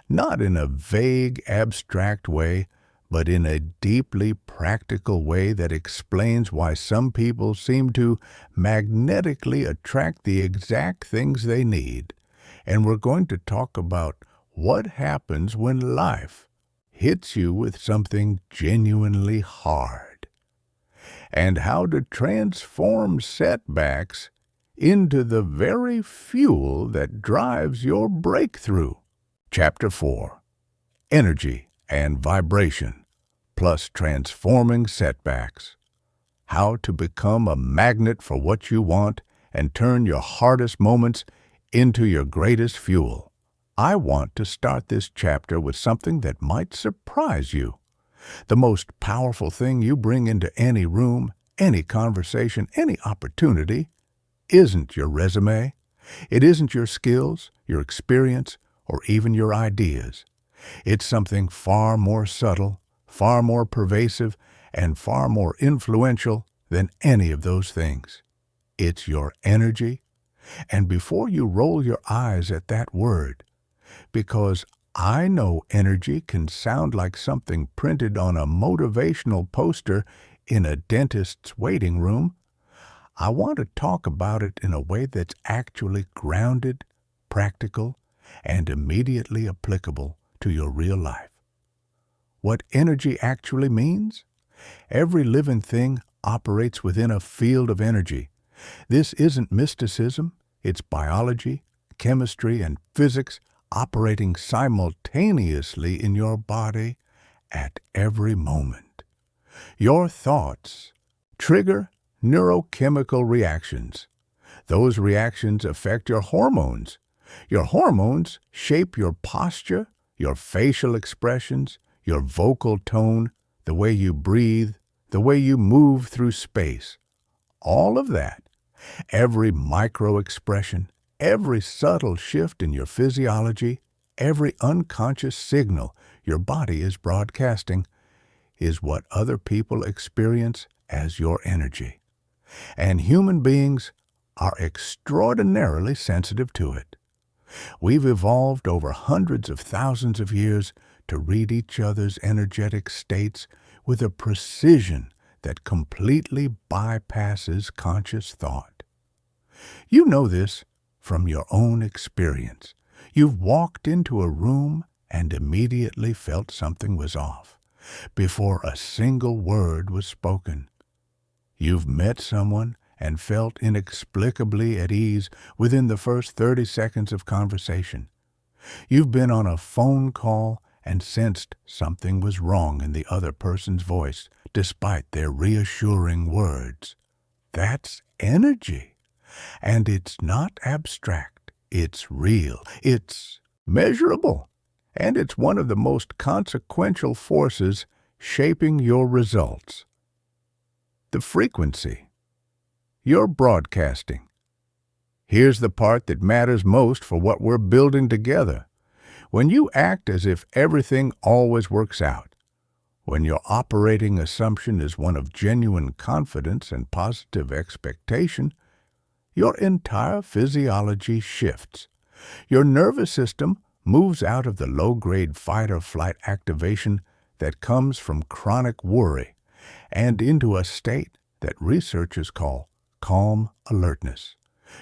not in a vague, abstract way, but in a deeply practical way that explains why some people seem to magnetically attract the exact things they need. And we're going to talk about what happens when life hits you with something genuinely hard, and how to transform setbacks into the very fuel that drives your breakthrough. Chapter 4. Energy and Vibration, plus Transforming Setbacks. How to become a magnet for what you want and turn your hardest moments into your greatest fuel. I want to start this chapter with something that might surprise you. The most powerful thing you bring into any room, any conversation, any opportunity isn't your resume. It isn't your skills, your experience, or even your ideas. It's something far more subtle, far more pervasive, and far more influential than any of those things. It's your energy. And before you roll your eyes at that word, because I know energy can sound like something printed on a motivational poster in a dentist's waiting room, I want to talk about it in a way that's actually grounded, practical, and immediately applicable to your real life. What energy actually means? Every living thing operates within a field of energy. This isn't mysticism, it's biology, chemistry, and physics operating simultaneously in your body at every moment. Your thoughts trigger neurochemical reactions. Those reactions affect your hormones. Your hormones shape your posture, your facial expressions, your vocal tone, the way you breathe, the way you move through space. All of that, every micro expression, every subtle shift in your physiology, every unconscious signal your body is broadcasting, is what other people experience as your energy. And human beings are extraordinarily sensitive to it. We've evolved over hundreds of thousands of years to read each other's energetic states with a precision that completely bypasses conscious thought. You know this from your own experience. You've walked into a room and immediately felt something was off before a single word was spoken. You've met someone and felt inexplicably at ease within the first 30 seconds of conversation. You've been on a phone call and sensed something was wrong in the other person's voice, despite their reassuring words. That's energy. And it's not abstract. It's real. It's measurable. And it's one of the most consequential forces shaping your results. The frequency. You're broadcasting. Here's the part that matters most for what we're building together. When you act as if everything always works out, when your operating assumption is one of genuine confidence and positive expectation, your entire physiology shifts. Your nervous system moves out of the low-grade fight-or-flight activation that comes from chronic worry and into a state that researchers call calm alertness.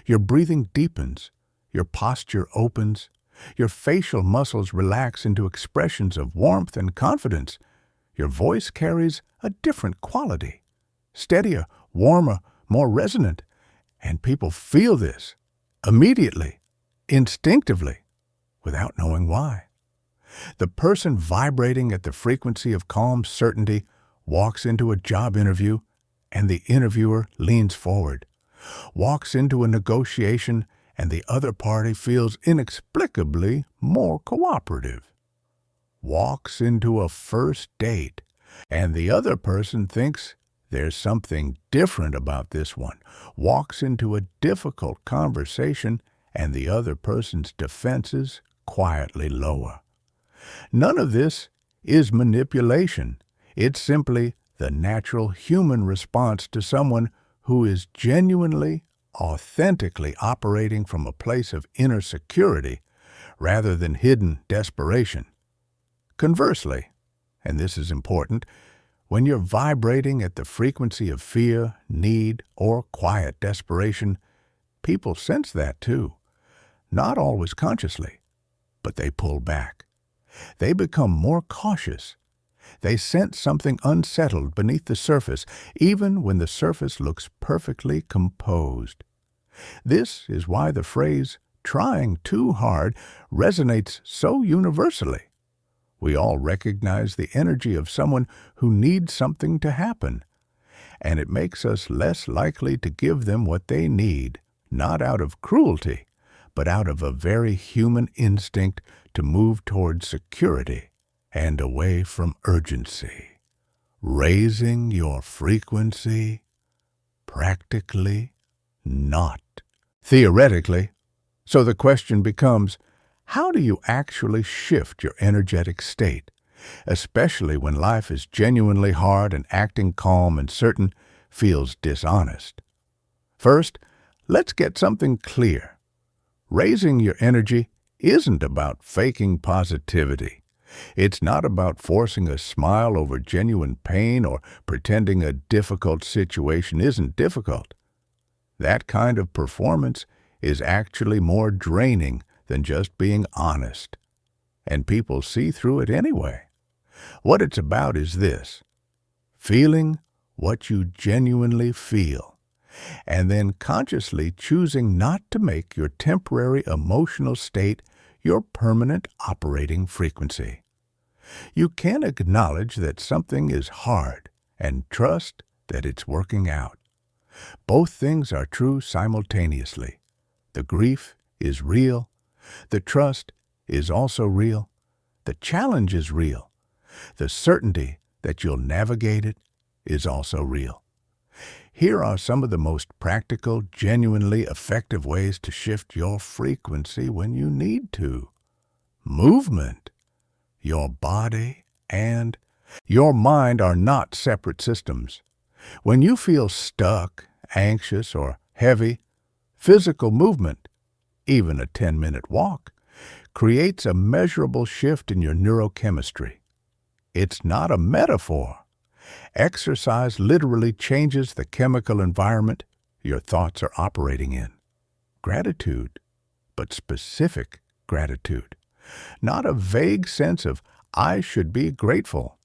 Your breathing deepens, your posture opens, your facial muscles relax into expressions of warmth and confidence. Your voice carries a different quality, steadier, warmer, more resonant, and people feel this immediately, instinctively, without knowing why. The person vibrating at the frequency of calm certainty walks into a job interview, and the interviewer leans forward, walks into a negotiation, and the other party feels inexplicably more cooperative. Walks into a first date, and the other person thinks there's something different about this one. Walks into a difficult conversation, and the other person's defenses quietly lower. None of this is manipulation. It's simply the natural human response to someone who is genuinely, authentically operating from a place of inner security rather than hidden desperation. Conversely, and this is important, when you're vibrating at the frequency of fear, need, or quiet desperation, people sense that too. Not always consciously, but they pull back. They become more cautious. They sense something unsettled beneath the surface, even when the surface looks perfectly composed. This is why the phrase, trying too hard, resonates so universally. We all recognize the energy of someone who needs something to happen, and it makes us less likely to give them what they need, not out of cruelty, but out of a very human instinct to move toward security and away from urgency. Raising your frequency? Practically not. Theoretically. So the question becomes, how do you actually shift your energetic state, especially when life is genuinely hard and acting calm and certain feels dishonest? First, let's get something clear. Raising your energy isn't about faking positivity. It's not about forcing a smile over genuine pain or pretending a difficult situation isn't difficult. That kind of performance is actually more draining than just being honest, and people see through it anyway. What it's about is this: feeling what you genuinely feel, and then consciously choosing not to make your temporary emotional state your permanent operating frequency. You can acknowledge that something is hard and trust that it's working out. Both things are true simultaneously. The grief is real. The trust is also real. The challenge is real. The certainty that you'll navigate it is also real. Here are some of the most practical, genuinely effective ways to shift your frequency when you need to. Movement. Your body and your mind are not separate systems. When you feel stuck, anxious, or heavy, physical movement, even a 10-minute walk, creates a measurable shift in your neurochemistry. It's not a metaphor. Exercise literally changes the chemical environment your thoughts are operating in. Gratitude, but specific gratitude. Not a vague sense of, I should be grateful,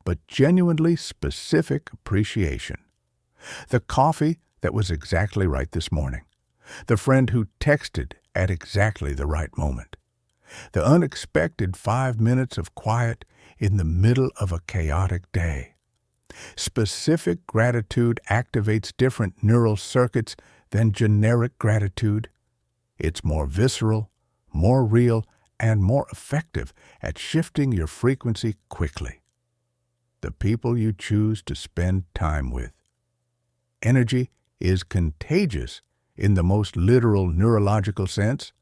but genuinely specific appreciation. The coffee that was exactly right this morning. The friend who texted at exactly the right moment. The unexpected 5 minutes of quiet in the middle of a chaotic day. Specific gratitude activates different neural circuits than generic gratitude. It's more visceral, more real, and more effective at shifting your frequency quickly. The people you choose to spend time with. Energy is contagious in the most literal neurological sense.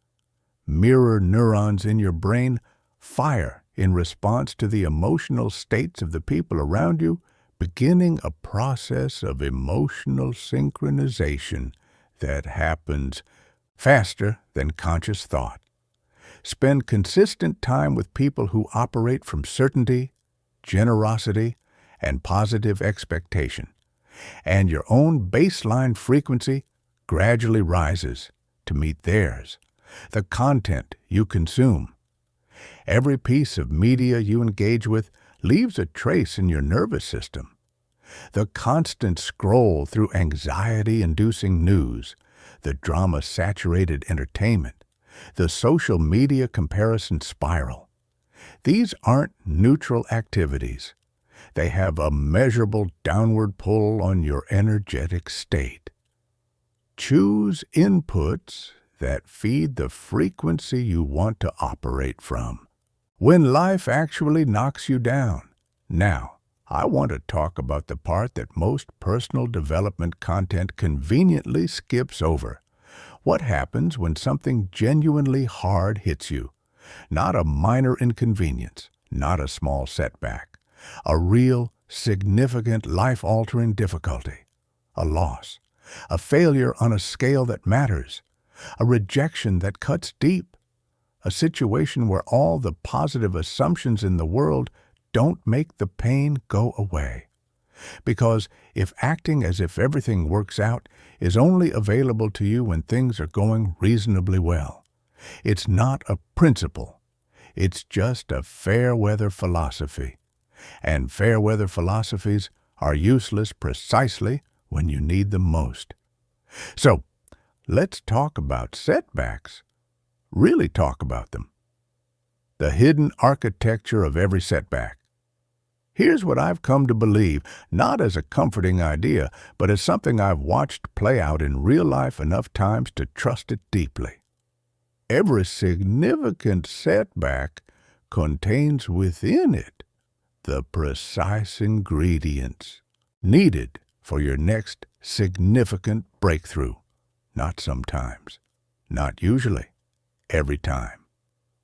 Mirror neurons in your brain fire in response to the emotional states of the people around you, beginning a process of emotional synchronization that happens faster than conscious thought. Spend consistent time with people who operate from certainty, generosity, and positive expectation, and your own baseline frequency gradually rises to meet theirs. The content you consume. Every piece of media you engage with leaves a trace in your nervous system. The constant scroll through anxiety-inducing news, the drama-saturated entertainment, the social media comparison spiral. These aren't neutral activities. They have a measurable downward pull on your energetic state. Choose inputs that feed the frequency you want to operate from. When life actually knocks you down. Now, I want to talk about the part that most personal development content conveniently skips over. What happens when something genuinely hard hits you? Not a minor inconvenience, not a small setback. A real, significant, life-altering difficulty. A loss. A failure on a scale that matters. A rejection that cuts deep. A situation where all the positive assumptions in the world don't make the pain go away. Because if acting as if everything works out is only available to you when things are going reasonably well, it's not a principle. It's just a fair-weather philosophy. And fair-weather philosophies are useless precisely when you need them most. So, let's talk about setbacks. Really talk about them. The hidden architecture of every setback. Here's what I've come to believe, not as a comforting idea, but as something I've watched play out in real life enough times to trust it deeply. Every significant setback contains within it the precise ingredients needed for your next significant breakthrough. Not sometimes, not usually, every time,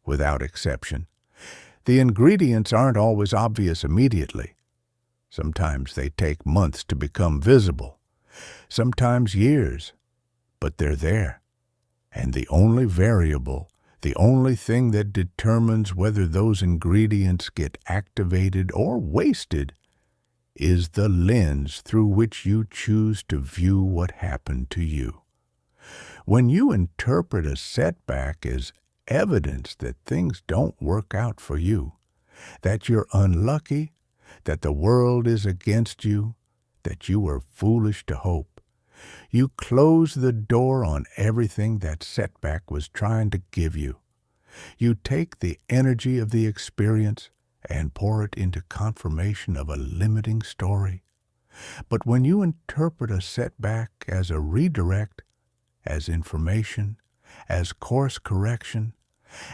without exception. The ingredients aren't always obvious immediately. Sometimes they take months to become visible, sometimes years, but they're there. And the only variable, the only thing that determines whether those ingredients get activated or wasted, is the lens through which you choose to view what happened to you. When you interpret a setback as evidence that things don't work out for you, that you're unlucky, that the world is against you, that you were foolish to hope, you close the door on everything that setback was trying to give you. You take the energy of the experience and pour it into confirmation of a limiting story. But when you interpret a setback as a redirect, as information, as course correction,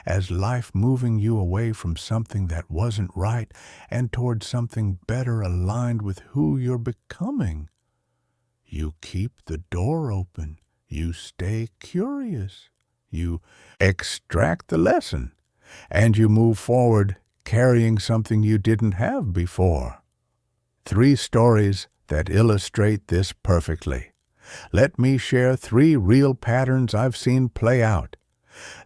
as life moving you away from something that wasn't right and toward something better aligned with who you're becoming, you keep the door open, you stay curious, you extract the lesson, and you move forward carrying something you didn't have before. 3 stories that illustrate this perfectly. Let me share 3 real patterns I've seen play out.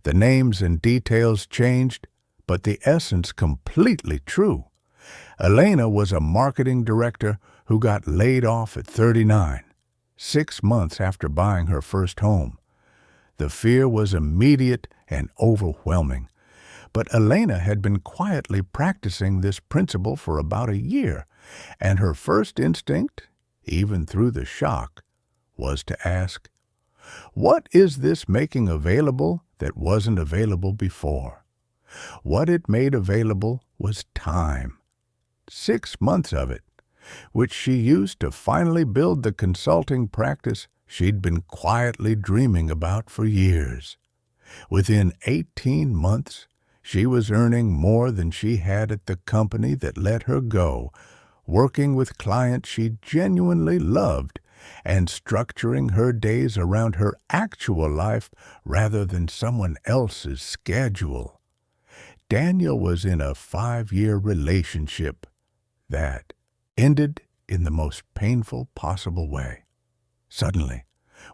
The names and details changed, but the essence completely true. Elena was a marketing director who got laid off at 39, 6 months after buying her first home. The fear was immediate and overwhelming, but Elena had been quietly practicing this principle for about a year, and her first instinct, even through the shock, was to ask, what is this making available that wasn't available before? What it made available was time. 6 months of it, which she used to finally build the consulting practice she'd been quietly dreaming about for years. Within 18 months, she was earning more than she had at the company that let her go, working with clients she genuinely loved, and structuring her days around her actual life rather than someone else's schedule. Daniel was in a 5-year relationship that ended in the most painful possible way. Suddenly,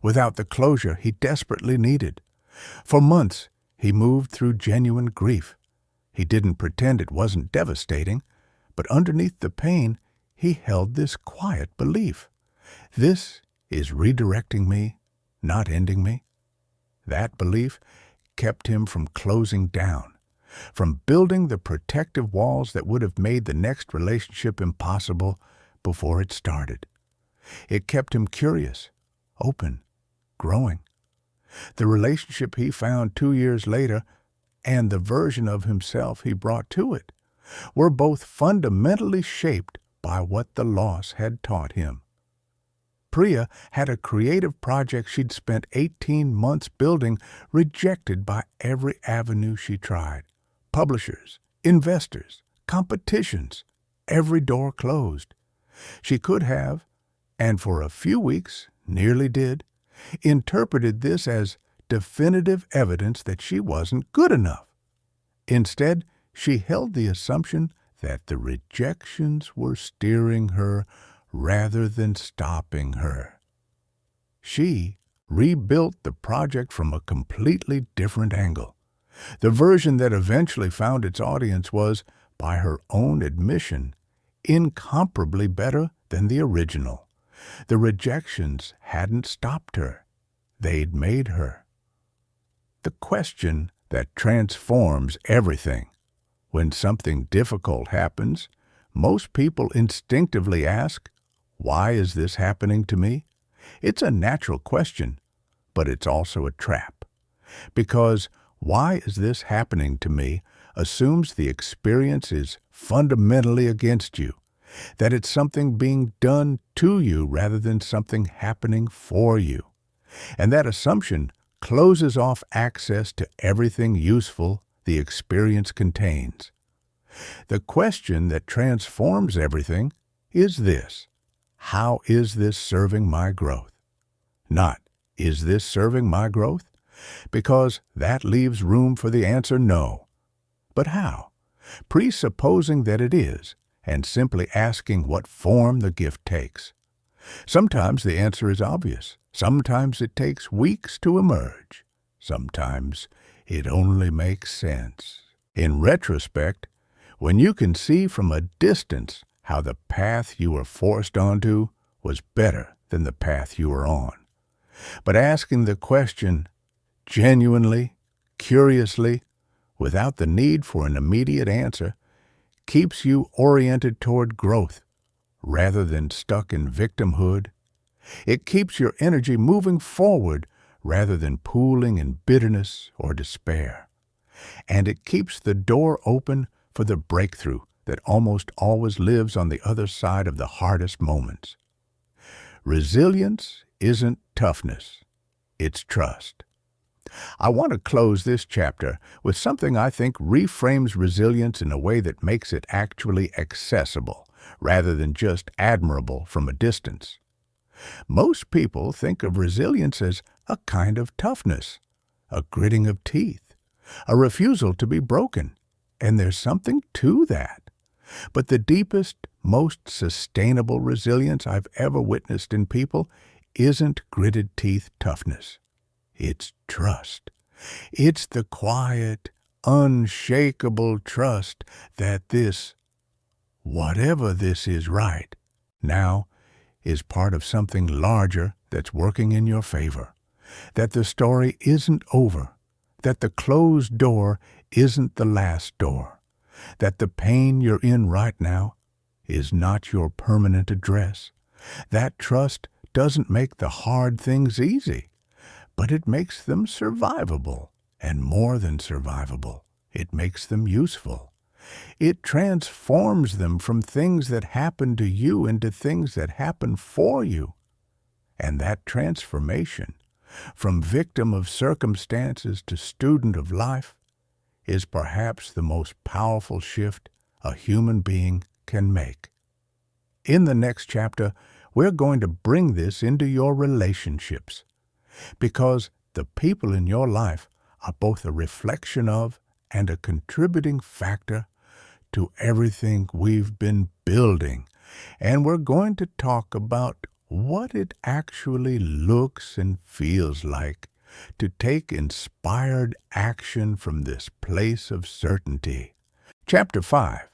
without the closure he desperately needed. For months, he moved through genuine grief. He didn't pretend it wasn't devastating, but underneath the pain, he held this quiet belief. This is redirecting me, not ending me. That belief kept him from closing down, from building the protective walls that would have made the next relationship impossible before it started. It kept him curious, open, growing. The relationship he found 2 years later and the version of himself he brought to it were both fundamentally shaped by what the loss had taught him. Priya had a creative project she'd spent 18 months building, rejected by every avenue she tried. Publishers, investors, competitions, every door closed. She could have, and for a few weeks nearly did, interpreted this as definitive evidence that she wasn't good enough. Instead, she held the assumption that the rejections were steering her rather than stopping her. She rebuilt the project from a completely different angle. The version that eventually found its audience was, by her own admission, incomparably better than the original. The rejections hadn't stopped her. They'd made her. The question that transforms everything. When something difficult happens, most people instinctively ask, why is this happening to me? It's a natural question, but it's also a trap. Because why is this happening to me assumes the experience is fundamentally against you, that it's something being done to you rather than something happening for you. And that assumption closes off access to everything useful the experience contains. The question that transforms everything is this: how is this serving my growth? Not, is this serving my growth? Because that leaves room for the answer no. But how? Presupposing that it is, and simply asking what form the gift takes. Sometimes the answer is obvious. Sometimes it takes weeks to emerge. Sometimes it only makes sense. In retrospect, when you can see from a distance how the path you were forced onto was better than the path you were on. But asking the question genuinely, curiously, without the need for an immediate answer, keeps you oriented toward growth rather than stuck in victimhood. It keeps your energy moving forward rather than pooling in bitterness or despair. And it keeps the door open for the breakthrough that almost always lives on the other side of the hardest moments. Resilience isn't toughness, it's trust. I want to close this chapter with something I think reframes resilience in a way that makes it actually accessible, rather than just admirable from a distance. Most people think of resilience as a kind of toughness, a gritting of teeth, a refusal to be broken, and there's something to that. But the deepest, most sustainable resilience I've ever witnessed in people isn't gritted teeth toughness. It's trust. It's the quiet, unshakable trust that this whatever this is right now is part of something larger that's working in your favor, that the story isn't over, that the closed door isn't the last door, that the pain you're in right now is not your permanent address. That trust doesn't make the hard things easy, but it makes them survivable, and more than survivable, it makes them useful. It transforms them from things that happen to you into things that happen for you. And that transformation, from victim of circumstances to student of life, is perhaps the most powerful shift a human being can make. In the next chapter, we're going to bring this into your relationships, because the people in your life are both a reflection of and a contributing factor to everything we've been building. And we're going to talk about what it actually looks and feels like to take inspired action from this place of certainty. Chapter 5,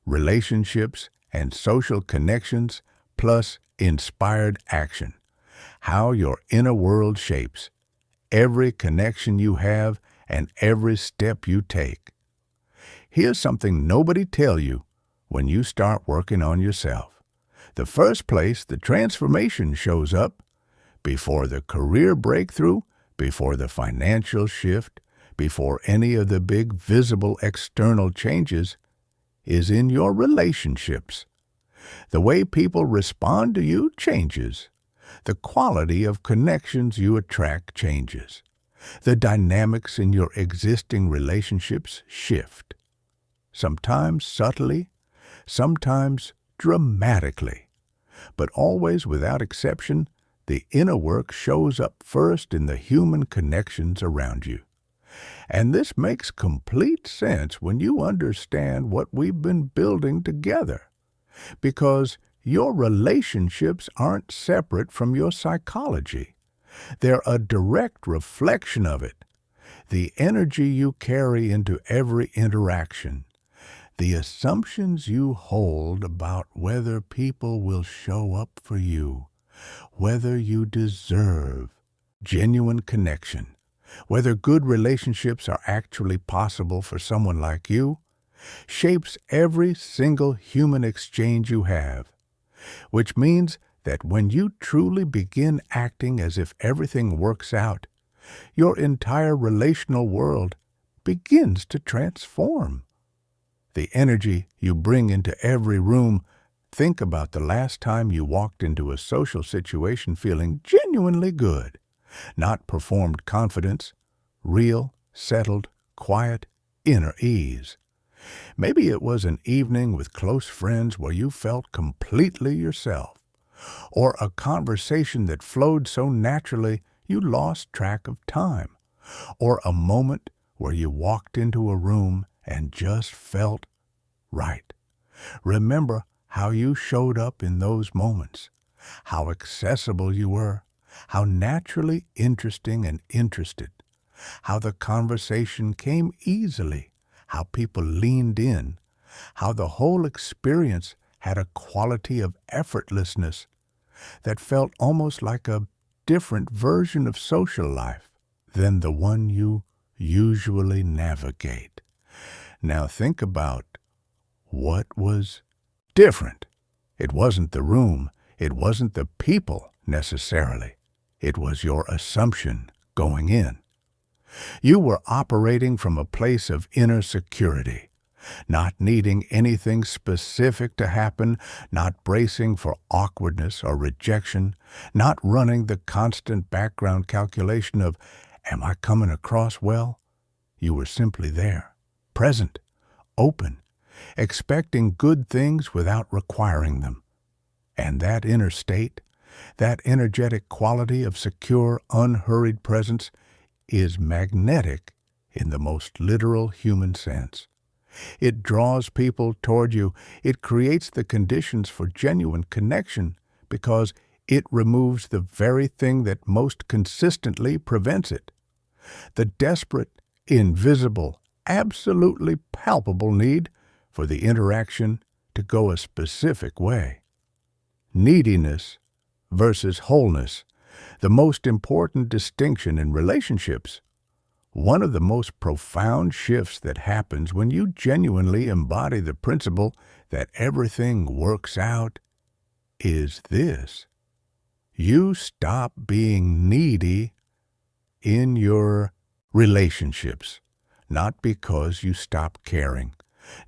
Relationships and Social Connections plus Inspired Action. How your inner world shapes every connection you have and every step you take. Here's something nobody tells you when you start working on yourself. The first place the transformation shows up, before the career breakthrough, before the financial shift, before any of the big visible external changes, is in your relationships. The way people respond to you changes. The quality of connections you attract changes. The dynamics in your existing relationships shift. Sometimes subtly, sometimes dramatically, but always without exception, the inner work shows up first in the human connections around you. And this makes complete sense when you understand what we've been building together, because your relationships aren't separate from your psychology. They're a direct reflection of it. The energy you carry into every interaction, the assumptions you hold about whether people will show up for you, whether you deserve genuine connection, whether good relationships are actually possible for someone like you, shapes every single human exchange you have, which means that when you truly begin acting as if everything works out, your entire relational world begins to transform. The energy you bring into every room, think about the last time you walked into a social situation feeling genuinely good, not performed confidence, real, settled, quiet, inner ease. Maybe it was an evening with close friends where you felt completely yourself, or a conversation that flowed so naturally you lost track of time, or a moment where you walked into a room and just felt right. Remember how you showed up in those moments, how accessible you were, how naturally interesting and interested, how the conversation came easily, how people leaned in, how the whole experience had a quality of effortlessness that felt almost like a different version of social life than the one you usually navigate. Now think about what was different. It wasn't the room, it wasn't the people necessarily. It was your assumption going in. You were operating from a place of inner security, not needing anything specific to happen, not bracing for awkwardness or rejection, not running the constant background calculation of, am I coming across well? You were simply there, present, open, expecting good things without requiring them. And that inner state, that energetic quality of secure, unhurried presence, is magnetic in the most literal human sense. It draws people toward you. It creates the conditions for genuine connection because it removes the very thing that most consistently prevents it. The desperate, invisible, absolutely palpable need for the interaction to go a specific way. Neediness versus wholeness, the most important distinction in relationships. One of the most profound shifts that happens when you genuinely embody the principle that everything works out is this. You stop being needy in your relationships, not because you stop caring,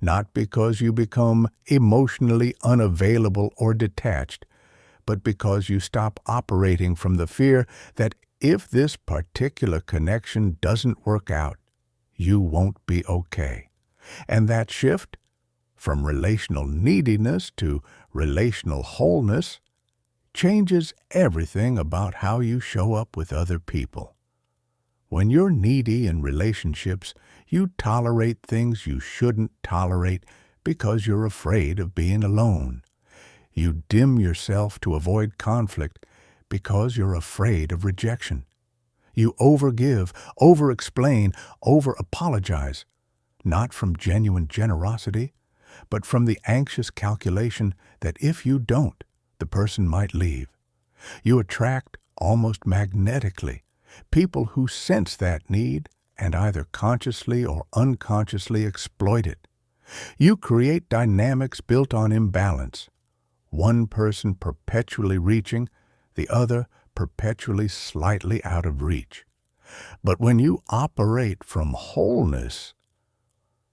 not because you become emotionally unavailable or detached, but because you stop operating from the fear that if this particular connection doesn't work out, you won't be okay. And that shift from relational neediness to relational wholeness changes everything about how you show up with other people. When you're needy in relationships, you tolerate things you shouldn't tolerate because you're afraid of being alone. You dim yourself to avoid conflict because you're afraid of rejection. You overgive, over-explain, over-apologize, not from genuine generosity, but from the anxious calculation that if you don't, the person might leave. You attract, almost magnetically, people who sense that need and either consciously or unconsciously exploit it. You create dynamics built on imbalance, one person perpetually reaching, the other perpetually slightly out of reach. But when you operate from wholeness,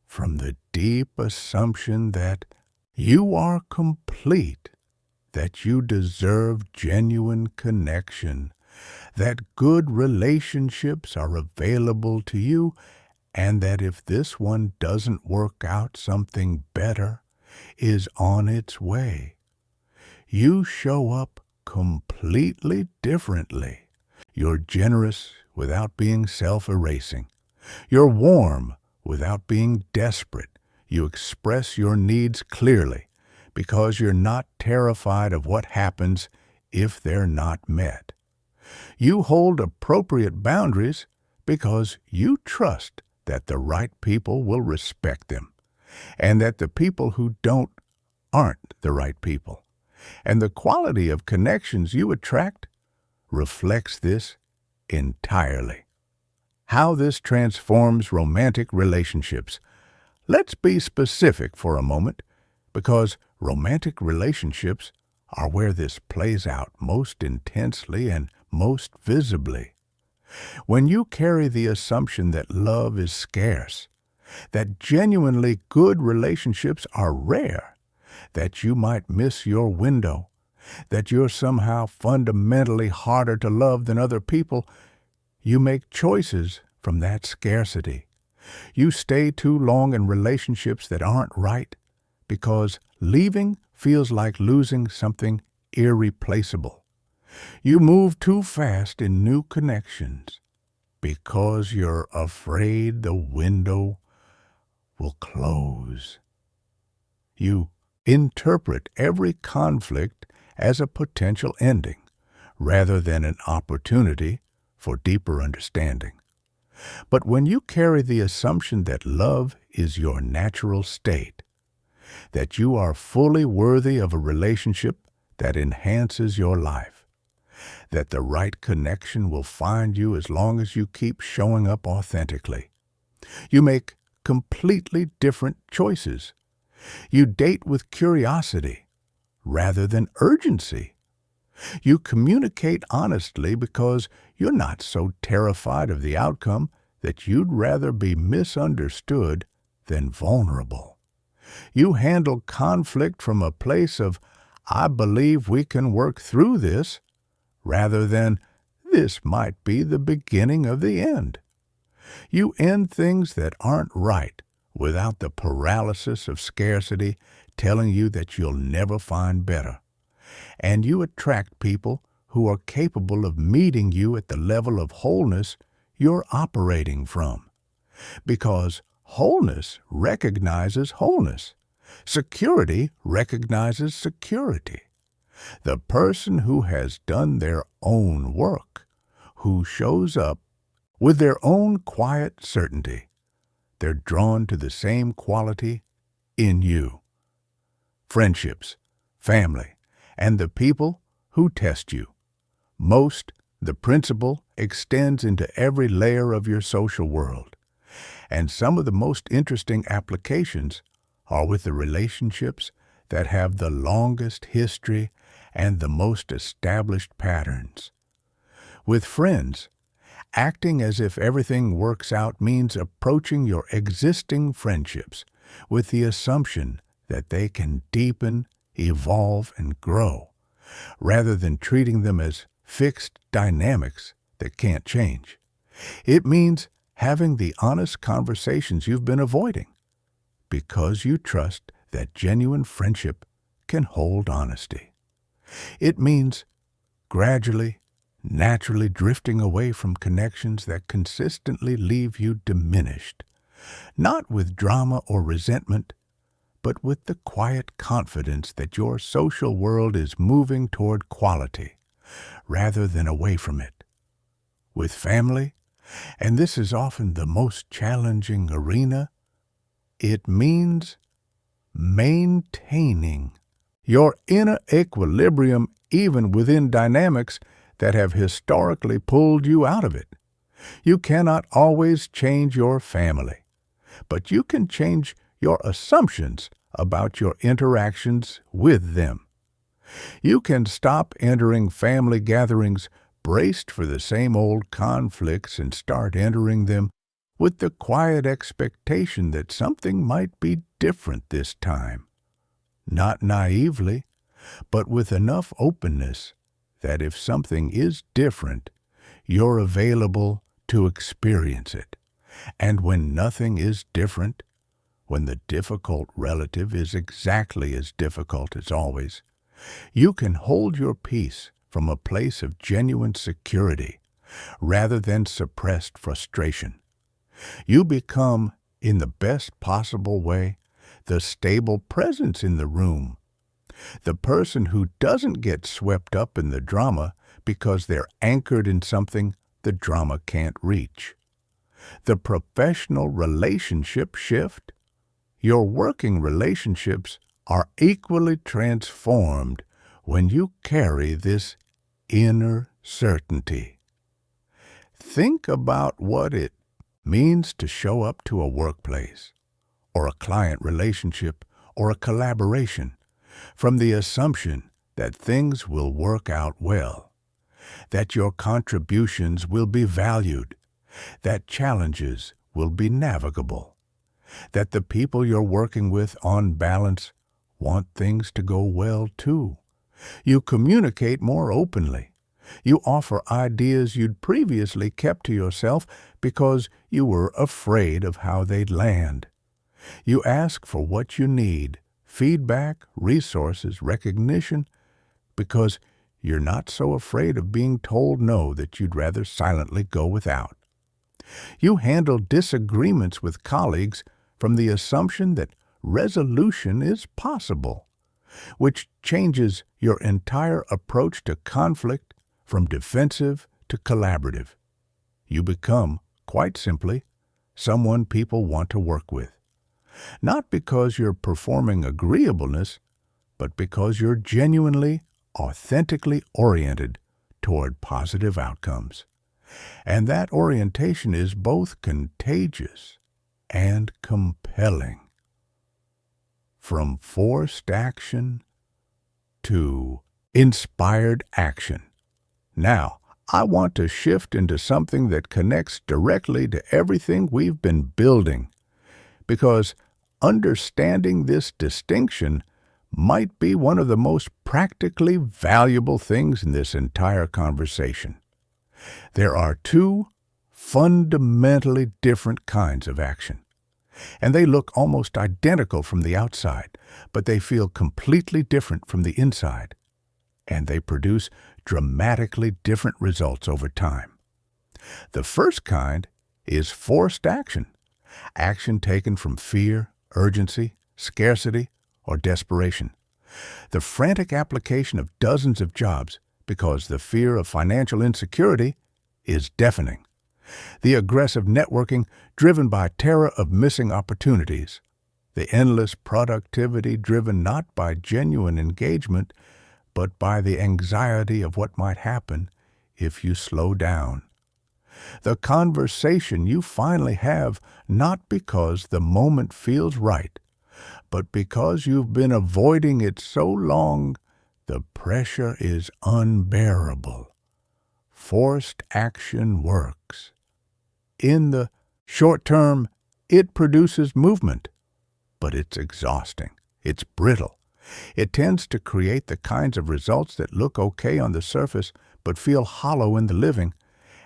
from the deep assumption that you are complete, that you deserve genuine connection, that good relationships are available to you, and that if this one doesn't work out, something better is on its way. You show up completely differently. You're generous without being self-erasing. You're warm without being desperate. You express your needs clearly because you're not terrified of what happens if they're not met. You hold appropriate boundaries because you trust that the right people will respect them, and that the people who don't aren't the right people. And the quality of connections you attract reflects this entirely. How this transforms romantic relationships. Let's be specific for a moment, because romantic relationships are where this plays out most intensely and most visibly. When you carry the assumption that love is scarce, that genuinely good relationships are rare, that you might miss your window, that you're somehow fundamentally harder to love than other people, you make choices from that scarcity. You stay too long in relationships that aren't right because leaving feels like losing something irreplaceable. You move too fast in new connections because you're afraid the window will close. You interpret every conflict as a potential ending rather than an opportunity for deeper understanding. But when you carry the assumption that love is your natural state, that you are fully worthy of a relationship that enhances your life, that the right connection will find you as long as you keep showing up authentically, you make completely different choices. You date with curiosity rather than urgency. You communicate honestly because you're not so terrified of the outcome that you'd rather be misunderstood than vulnerable. You handle conflict from a place of, I believe we can work through this, rather than, this might be the beginning of the end. You end things that aren't right without the paralysis of scarcity telling you that you'll never find better. And you attract people who are capable of meeting you at the level of wholeness you're operating from. Because wholeness recognizes wholeness. Security recognizes security. The person who has done their own work, who shows up with their own quiet certainty, they're drawn to the same quality in you. friendships, family, and the people who test you. Most, the principle extends into every layer of your social world. And some of the most interesting applications are with the relationships that have the longest history and the most established patterns. With friends, acting as if everything works out means approaching your existing friendships with the assumption that they can deepen, evolve, and grow, rather than treating them as fixed dynamics that can't change. It means having the honest conversations you've been avoiding, because you trust that genuine friendship can hold honesty. It means gradually, naturally drifting away from connections that consistently leave you diminished, not with drama or resentment, but with the quiet confidence that your social world is moving toward quality rather than away from it. With family, and this is often the most challenging arena, it means maintaining your inner equilibrium even within dynamics that have historically pulled you out of it. You cannot always change your family, but you can change your assumptions about your interactions with them. You can stop entering family gatherings braced for the same old conflicts and start entering them with the quiet expectation that something might be different this time. Not naively, but with enough openness that if something is different, you're available to experience it. And when nothing is different, when the difficult relative is exactly as difficult as always, you can hold your peace from a place of genuine security rather than suppressed frustration. You become, in the best possible way, the stable presence in the room, the person who doesn't get swept up in the drama because they're anchored in something the drama can't reach. The professional relationship shift. Your working relationships are equally transformed when you carry this inner certainty. Think about what it means to show up to a workplace, or a client relationship, or a collaboration from the assumption that things will work out well, that your contributions will be valued, that challenges will be navigable, that the people you're working with on balance want things to go well too. You communicate more openly. You offer ideas you'd previously kept to yourself because you were afraid of how they'd land. You ask for what you need, feedback, resources, recognition, because you're not so afraid of being told no that you'd rather silently go without. You handle disagreements with colleagues from the assumption that resolution is possible, which changes your entire approach to conflict from defensive to collaborative. You become, quite simply, someone people want to work with. Not because you're performing agreeableness, but because you're genuinely, authentically oriented toward positive outcomes. And that orientation is both contagious and compelling. From forced action to inspired action. Now, I want to shift into something that connects directly to everything we've been building, because understanding this distinction might be one of the most practically valuable things in this entire conversation. There are two fundamentally different kinds of action, and they look almost identical from the outside, but they feel completely different from the inside, and they produce dramatically different results over time. The first kind is forced action, action taken from fear, urgency, scarcity, or desperation. The frantic application of dozens of jobs because the fear of financial insecurity is deafening. The aggressive networking driven by terror of missing opportunities. the endless productivity driven not by genuine engagement, but by the anxiety of what might happen if you slow down. The conversation you finally have not because the moment feels right, but because you've been avoiding it so long, the pressure is unbearable. Forced action works. In the short term, it produces movement, but it's exhausting. It's brittle. It tends to create the kinds of results that look okay on the surface but feel hollow in the living,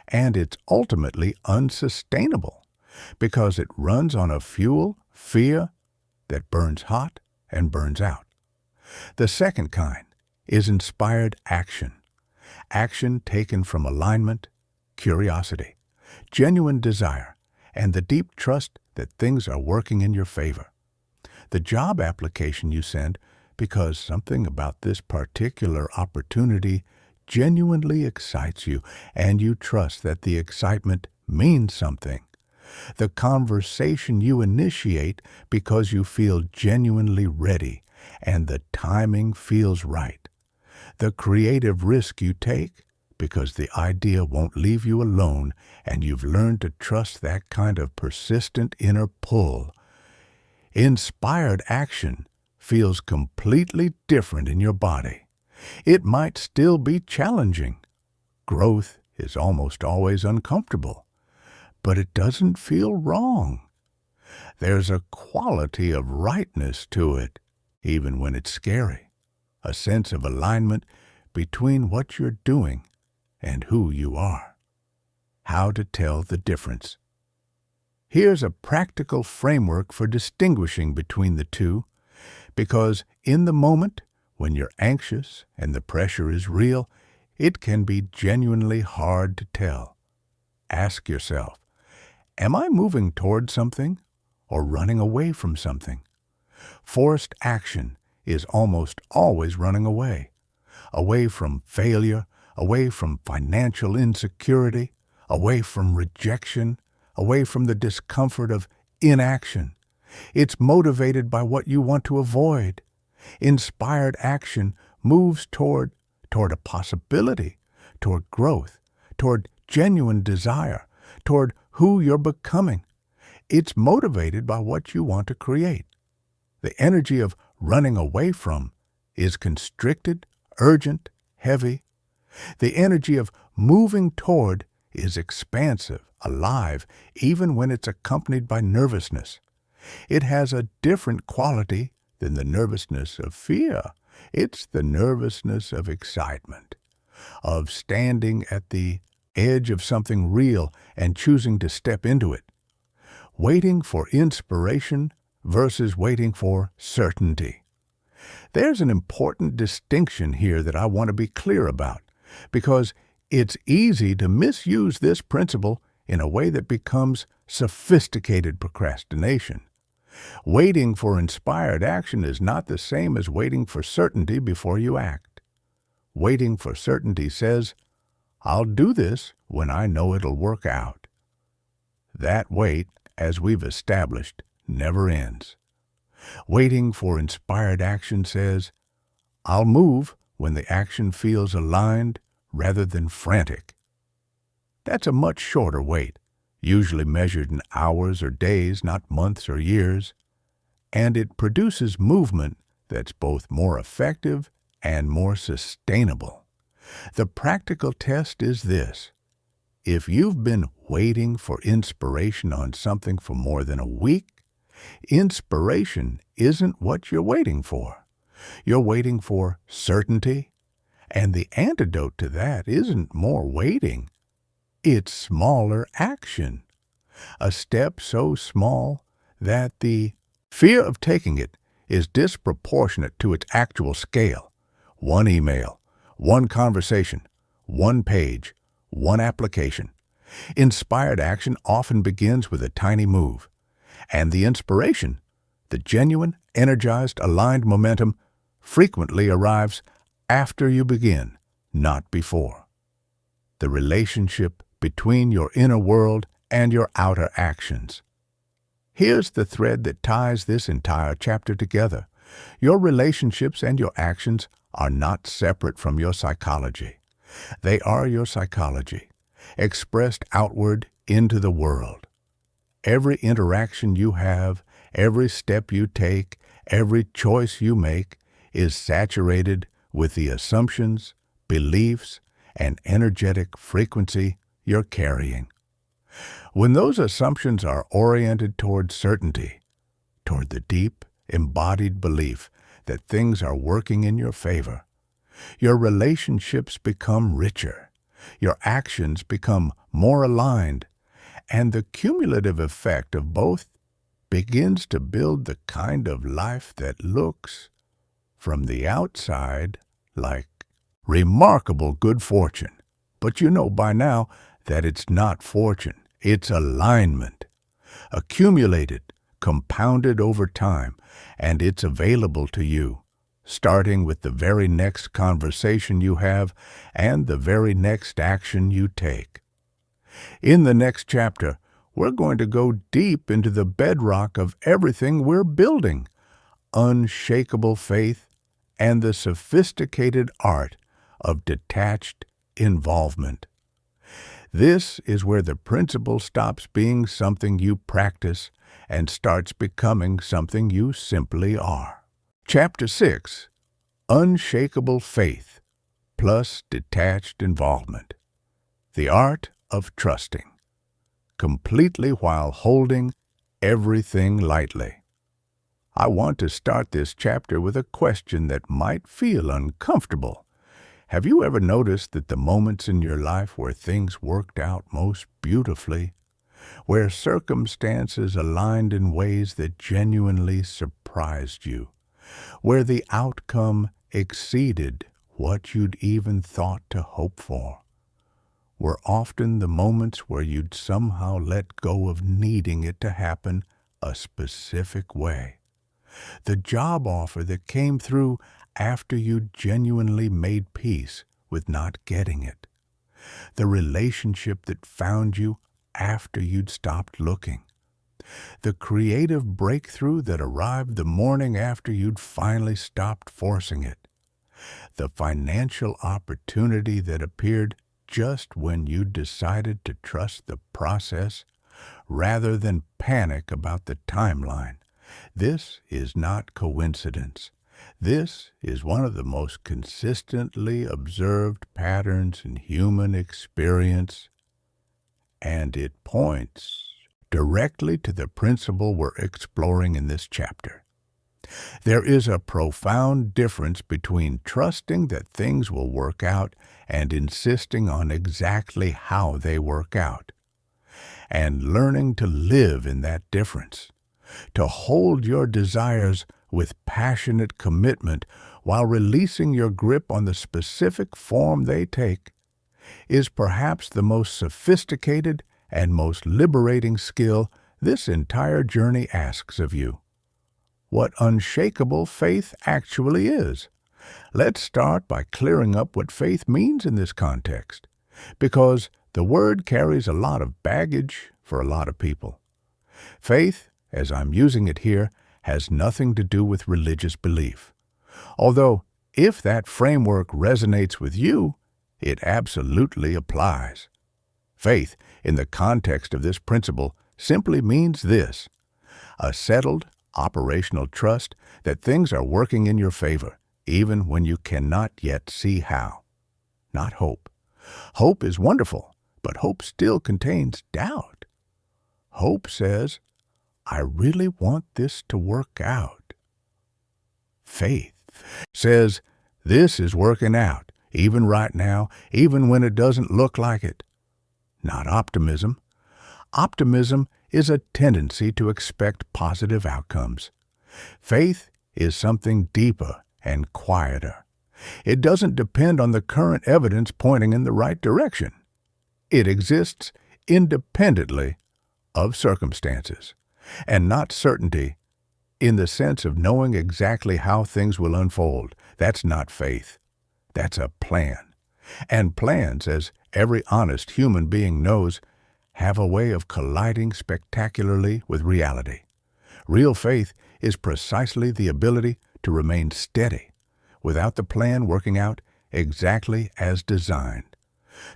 and it's ultimately unsustainable because it runs on a fuel, fear, that burns hot and burns out. The second kind is inspired action. Action taken from alignment, curiosity, genuine desire, and the deep trust that things are working in your favor. The job application you send because something about this particular opportunity genuinely excites you, and you trust that the excitement means something. The conversation you initiate because you feel genuinely ready, and the timing feels right. The creative risk you take because the idea won't leave you alone, and you've learned to trust that kind of persistent inner pull. Inspired action feels completely different in your body. It might still be challenging. Growth is almost always uncomfortable, but it doesn't feel wrong. There's a quality of rightness to it, even when it's scary, a sense of alignment between what you're doing and who you are. How to tell the difference. Here's a practical framework for distinguishing between the two, because in the moment, when you're anxious and the pressure is real, it can be genuinely hard to tell. Ask yourself, am I moving toward something or running away from something? Forced action is almost always running away from failure, away from financial insecurity, away from rejection, away from the discomfort of inaction. It's motivated by what you want to avoid. Inspired action moves toward a possibility, toward growth, toward genuine desire, toward who you're becoming. It's motivated by what you want to create. The energy of running away from is constricted, urgent, heavy. The energy of moving toward is expansive, alive, even when it's accompanied by nervousness. It has a different quality than the nervousness of fear. It's the nervousness of excitement, of standing at the edge of something real and choosing to step into it. Waiting for inspiration versus waiting for certainty. There's an important distinction here that I want to be clear about, because it's easy to misuse this principle in a way that becomes sophisticated procrastination. Waiting for inspired action is not the same as waiting for certainty before you act. Waiting for certainty says, I'll do this when I know it'll work out. That wait, as we've established, never ends. Waiting for inspired action says, I'll move when the action feels aligned rather than frantic. That's a much shorter wait, usually measured in hours or days, not months or years, and it produces movement that's both more effective and more sustainable. The practical test is this. If you've been waiting for inspiration on something for more than a week, inspiration isn't what you're waiting for. You're waiting for certainty, and the antidote to that isn't more waiting. It's smaller action. A step so small that the fear of taking it is disproportionate to its actual scale. One email, one conversation, one page, one application. Inspired action often begins with a tiny move, and the inspiration, the genuine, energized, aligned momentum, frequently arrives after you begin, not before. The relationship between your inner world and your outer actions. Here's the thread that ties this entire chapter together. Your relationships and your actions are not separate from your psychology. They are your psychology, expressed outward into the world. Every interaction you have, every step you take, every choice you make is saturated with the assumptions, beliefs, and energetic frequency you're carrying. When those assumptions are oriented toward certainty, toward the deep, embodied belief that things are working in your favor, your relationships become richer, your actions become more aligned, and the cumulative effect of both begins to build the kind of life that looks, from the outside, like remarkable good fortune. But you know by now that it's not fortune, it's alignment, accumulated, compounded over time, and it's available to you, starting with the very next conversation you have and the very next action you take. In the next chapter, we're going to go deep into the bedrock of everything we're building, unshakable faith and the sophisticated art of detached involvement. This is where the principle stops being something you practice and starts becoming something you simply are. Chapter 6, Unshakable Faith plus Detached Involvement. The Art of Trusting, completely while holding everything lightly. I want to start this chapter with a question that might feel uncomfortable. Have you ever noticed that the moments in your life where things worked out most beautifully, where circumstances aligned in ways that genuinely surprised you, where the outcome exceeded what you'd even thought to hope for, were often the moments where you'd somehow let go of needing it to happen a specific way? The job offer that came through after you genuinely made peace with not getting it. The relationship that found you after you'd stopped looking. The creative breakthrough that arrived the morning after you'd finally stopped forcing it. The financial opportunity that appeared just when you decided to trust the process rather than panic about the timeline. This is not coincidence. This is one of the most consistently observed patterns in human experience, and it points directly to the principle we're exploring in this chapter. There is a profound difference between trusting that things will work out and insisting on exactly how they work out, and learning to live in that difference, to hold your desires with passionate commitment while releasing your grip on the specific form they take, is perhaps the most sophisticated and most liberating skill this entire journey asks of you. What unshakable faith actually is. Let's start by clearing up what faith means in this context, because the word carries a lot of baggage for a lot of people. Faith, as I'm using it here, has nothing to do with religious belief. Although, if that framework resonates with you, it absolutely applies. Faith, in the context of this principle, simply means this: a settled, operational trust that things are working in your favor, even when you cannot yet see how. Not hope. Hope is wonderful, but hope still contains doubt. Hope says, I really want this to work out. Faith says, this is working out, even right now, even when it doesn't look like it. Not optimism. Optimism is a tendency to expect positive outcomes. Faith is something deeper and quieter. It doesn't depend on the current evidence pointing in the right direction. It exists independently of circumstances, and not certainty in the sense of knowing exactly how things will unfold. That's not faith. That's a plan. And plans, as every honest human being knows, have a way of colliding spectacularly with reality. Real faith is precisely the ability to remain steady without the plan working out exactly as designed,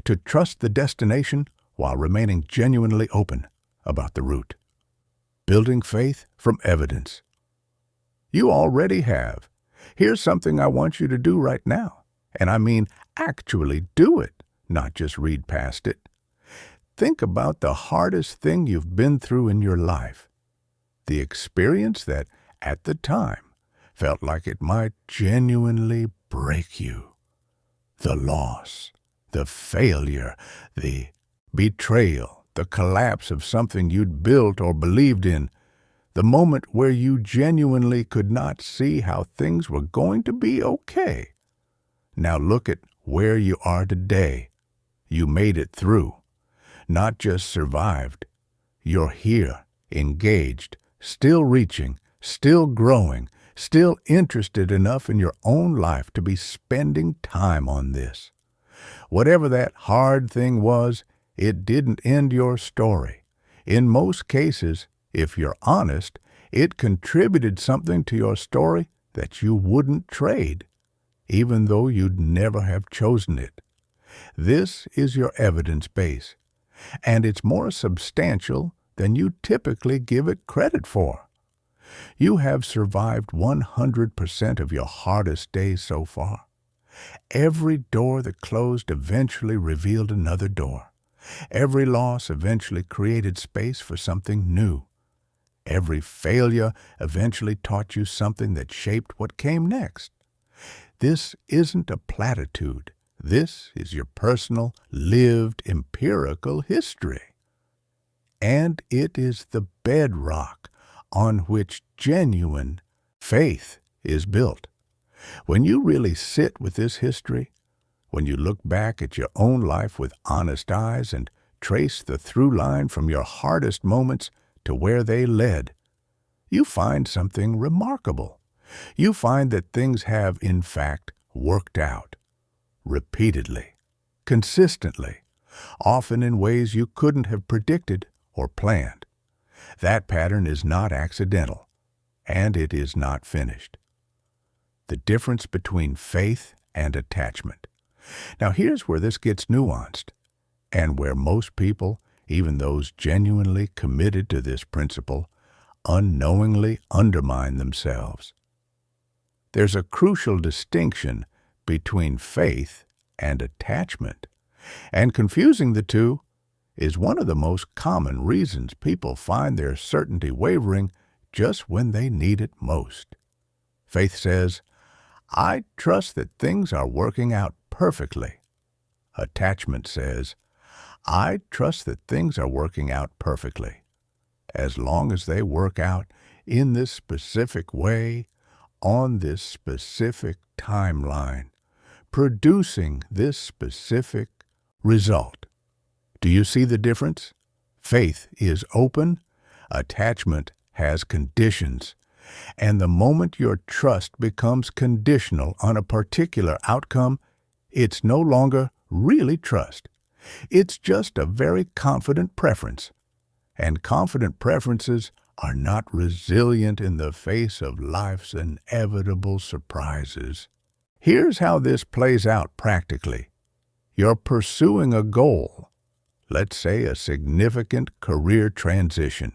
to trust the destination while remaining genuinely open about the route. Building faith from evidence. You already have. Here's something I want you to do right now. And I mean actually do it, not just read past it. Think about the hardest thing you've been through in your life. The experience that, at the time, felt like it might genuinely break you. The loss, the failure, the betrayal, the collapse of something you'd built or believed in, the moment where you genuinely could not see how things were going to be okay. Now look at where you are today. You made it through, not just survived. You're here, engaged, still reaching, still growing, still interested enough in your own life to be spending time on this. Whatever that hard thing was, it didn't end your story. In most cases, if you're honest, it contributed something to your story that you wouldn't trade, even though you'd never have chosen it. This is your evidence base, and it's more substantial than you typically give it credit for. You have survived 100% of your hardest days so far. Every door that closed eventually revealed another door. Every loss eventually created space for something new. Every failure eventually taught you something that shaped what came next. This isn't a platitude. This is your personal, lived, empirical history. And it is the bedrock on which genuine faith is built. When you really sit with this history, when you look back at your own life with honest eyes and trace the through line from your hardest moments to where they led, you find something remarkable. You find that things have, in fact, worked out. Repeatedly, consistently, often in ways you couldn't have predicted or planned. That pattern is not accidental, and it is not finished. The difference between faith and attachment. Now here's where this gets nuanced, and where most people, even those genuinely committed to this principle, unknowingly undermine themselves. There's a crucial distinction between faith and attachment, and confusing the two is one of the most common reasons people find their certainty wavering just when they need it most. Faith says, I trust that things are working out perfectly. Attachment says, I trust that things are working out perfectly, as long as they work out in this specific way, on this specific timeline, producing this specific result. Do you see the difference? Faith is open, attachment has conditions, and the moment your trust becomes conditional on a particular outcome, it's no longer really trust. It's just a very confident preference, and confident preferences are not resilient in the face of life's inevitable surprises. Here's how this plays out practically. You're pursuing a goal, let's say a significant career transition.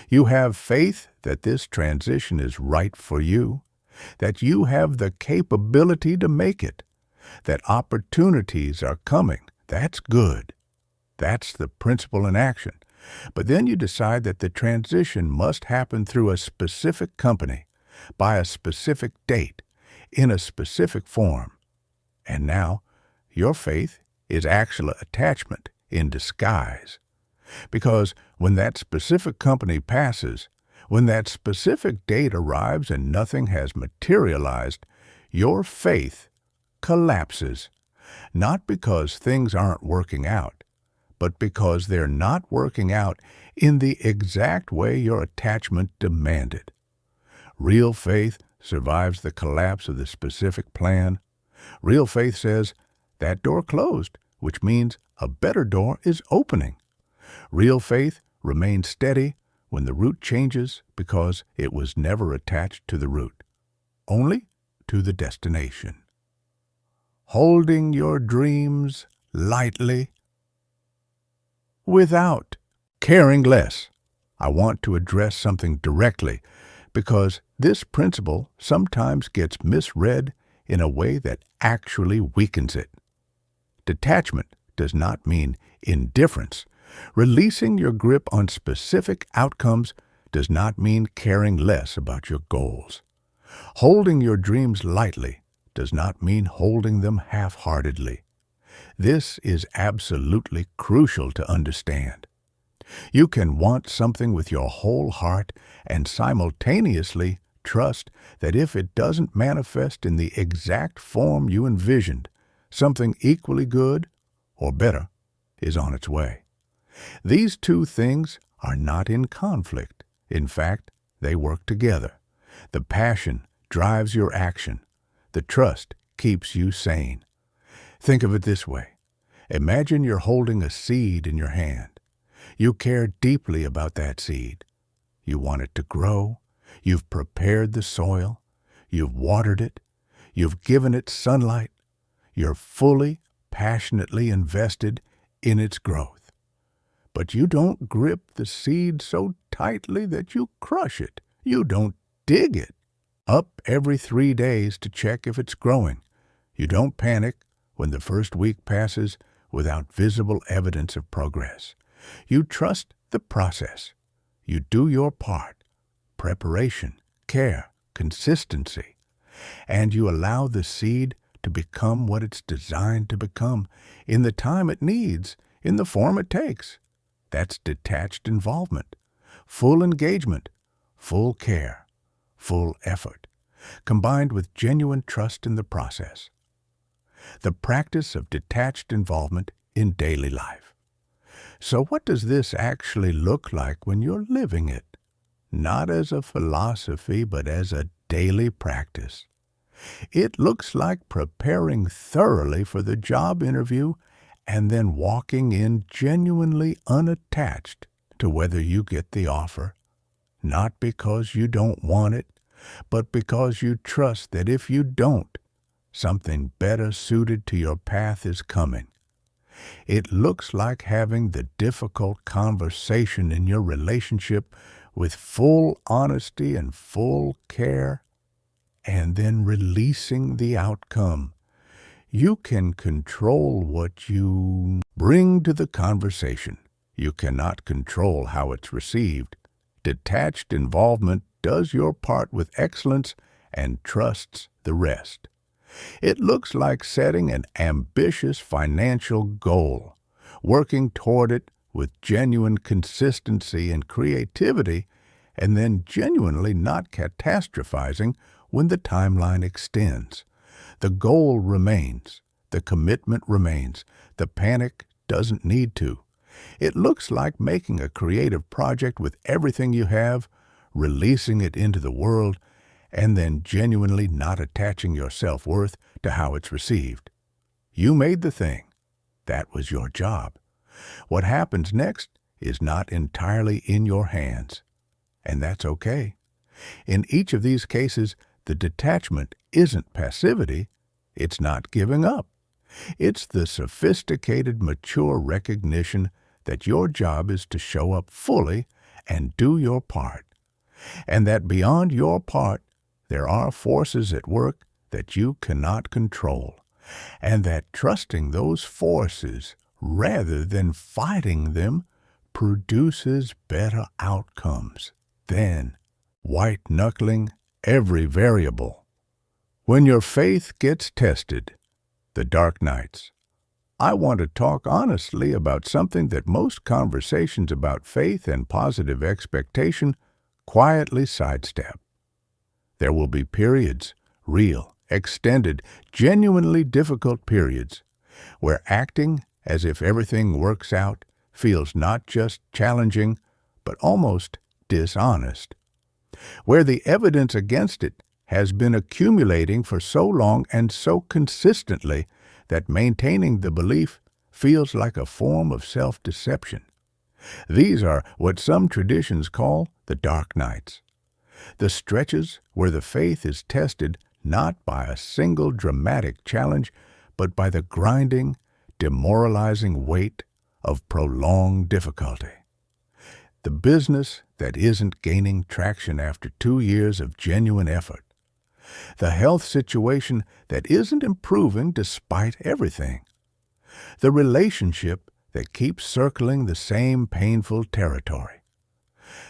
You have faith that this transition is right for you, that you have the capability to make it, that opportunities are coming. That's good. That's the principle in action. But then you decide that the transition must happen through a specific company, by a specific date, in a specific form. And now, your faith is actual attachment in disguise. Because when that specific company passes, when that specific date arrives and nothing has materialized, your faith collapses. Not because things aren't working out, but because they're not working out in the exact way your attachment demanded. Real faith survives the collapse of the specific plan. Real faith says, that door closed, which means a better door is opening. Real faith remains steady when the route changes because it was never attached to the route, only to the destination. Holding your dreams lightly without caring less. I want to address something directly because this principle sometimes gets misread in a way that actually weakens it. Detachment does not mean indifference. Releasing your grip on specific outcomes does not mean caring less about your goals. Holding your dreams lightly does not mean holding them half-heartedly. This is absolutely crucial to understand. You can want something with your whole heart and simultaneously trust that if it doesn't manifest in the exact form you envisioned, something equally good or better is on its way. These two things are not in conflict. In fact, they work together. The passion drives your action. The trust keeps you sane. Think of it this way. Imagine you're holding a seed in your hand. You care deeply about that seed. You want it to grow. You've prepared the soil. You've watered it. You've given it sunlight. You're fully, passionately invested in its growth. But you don't grip the seed so tightly that you crush it. You don't dig it up every 3 days to check if it's growing. You don't panic when the first week passes without visible evidence of progress. You trust the process. You do your part, preparation, care, consistency, and you allow the seed to become what it's designed to become in the time it needs, in the form it takes. That's detached involvement, full engagement, full care, full effort, combined with genuine trust in the process. The practice of detached involvement in daily life. So what does this actually look like when you're living it? Not as a philosophy, but as a daily practice. It looks like preparing thoroughly for the job interview and then walking in genuinely unattached to whether you get the offer, not because you don't want it, but because you trust that if you don't, something better suited to your path is coming. It looks like having the difficult conversation in your relationship with full honesty and full care, and then releasing the outcome. You can control what you bring to the conversation. You cannot control how it's received. Detached involvement does your part with excellence and trusts the rest. It looks like setting an ambitious financial goal, working toward it with genuine consistency and creativity, and then genuinely not catastrophizing when the timeline extends. The goal remains. The commitment remains. The panic doesn't need to. It looks like making a creative project with everything you have, releasing it into the world, and then genuinely not attaching your self-worth to how it's received. You made the thing. That was your job. What happens next is not entirely in your hands, and that's okay. In each of these cases, the detachment isn't passivity. It's not giving up. It's the sophisticated, mature recognition that your job is to show up fully and do your part, and that beyond your part, there are forces at work that you cannot control, and that trusting those forces rather than fighting them produces better outcomes than white-knuckling every variable. When your faith gets tested, the dark nights, I want to talk honestly about something that most conversations about faith and positive expectation quietly sidestep. There will be periods, real, extended, genuinely difficult periods, where acting as if everything works out feels not just challenging, but almost dishonest, where the evidence against it has been accumulating for so long and so consistently that maintaining the belief feels like a form of self-deception. These are what some traditions call the dark nights, the stretches where the faith is tested not by a single dramatic challenge, but by the grinding, demoralizing weight of prolonged difficulty. The business that isn't gaining traction after 2 years of genuine effort. The health situation that isn't improving despite everything. The relationship that keeps circling the same painful territory.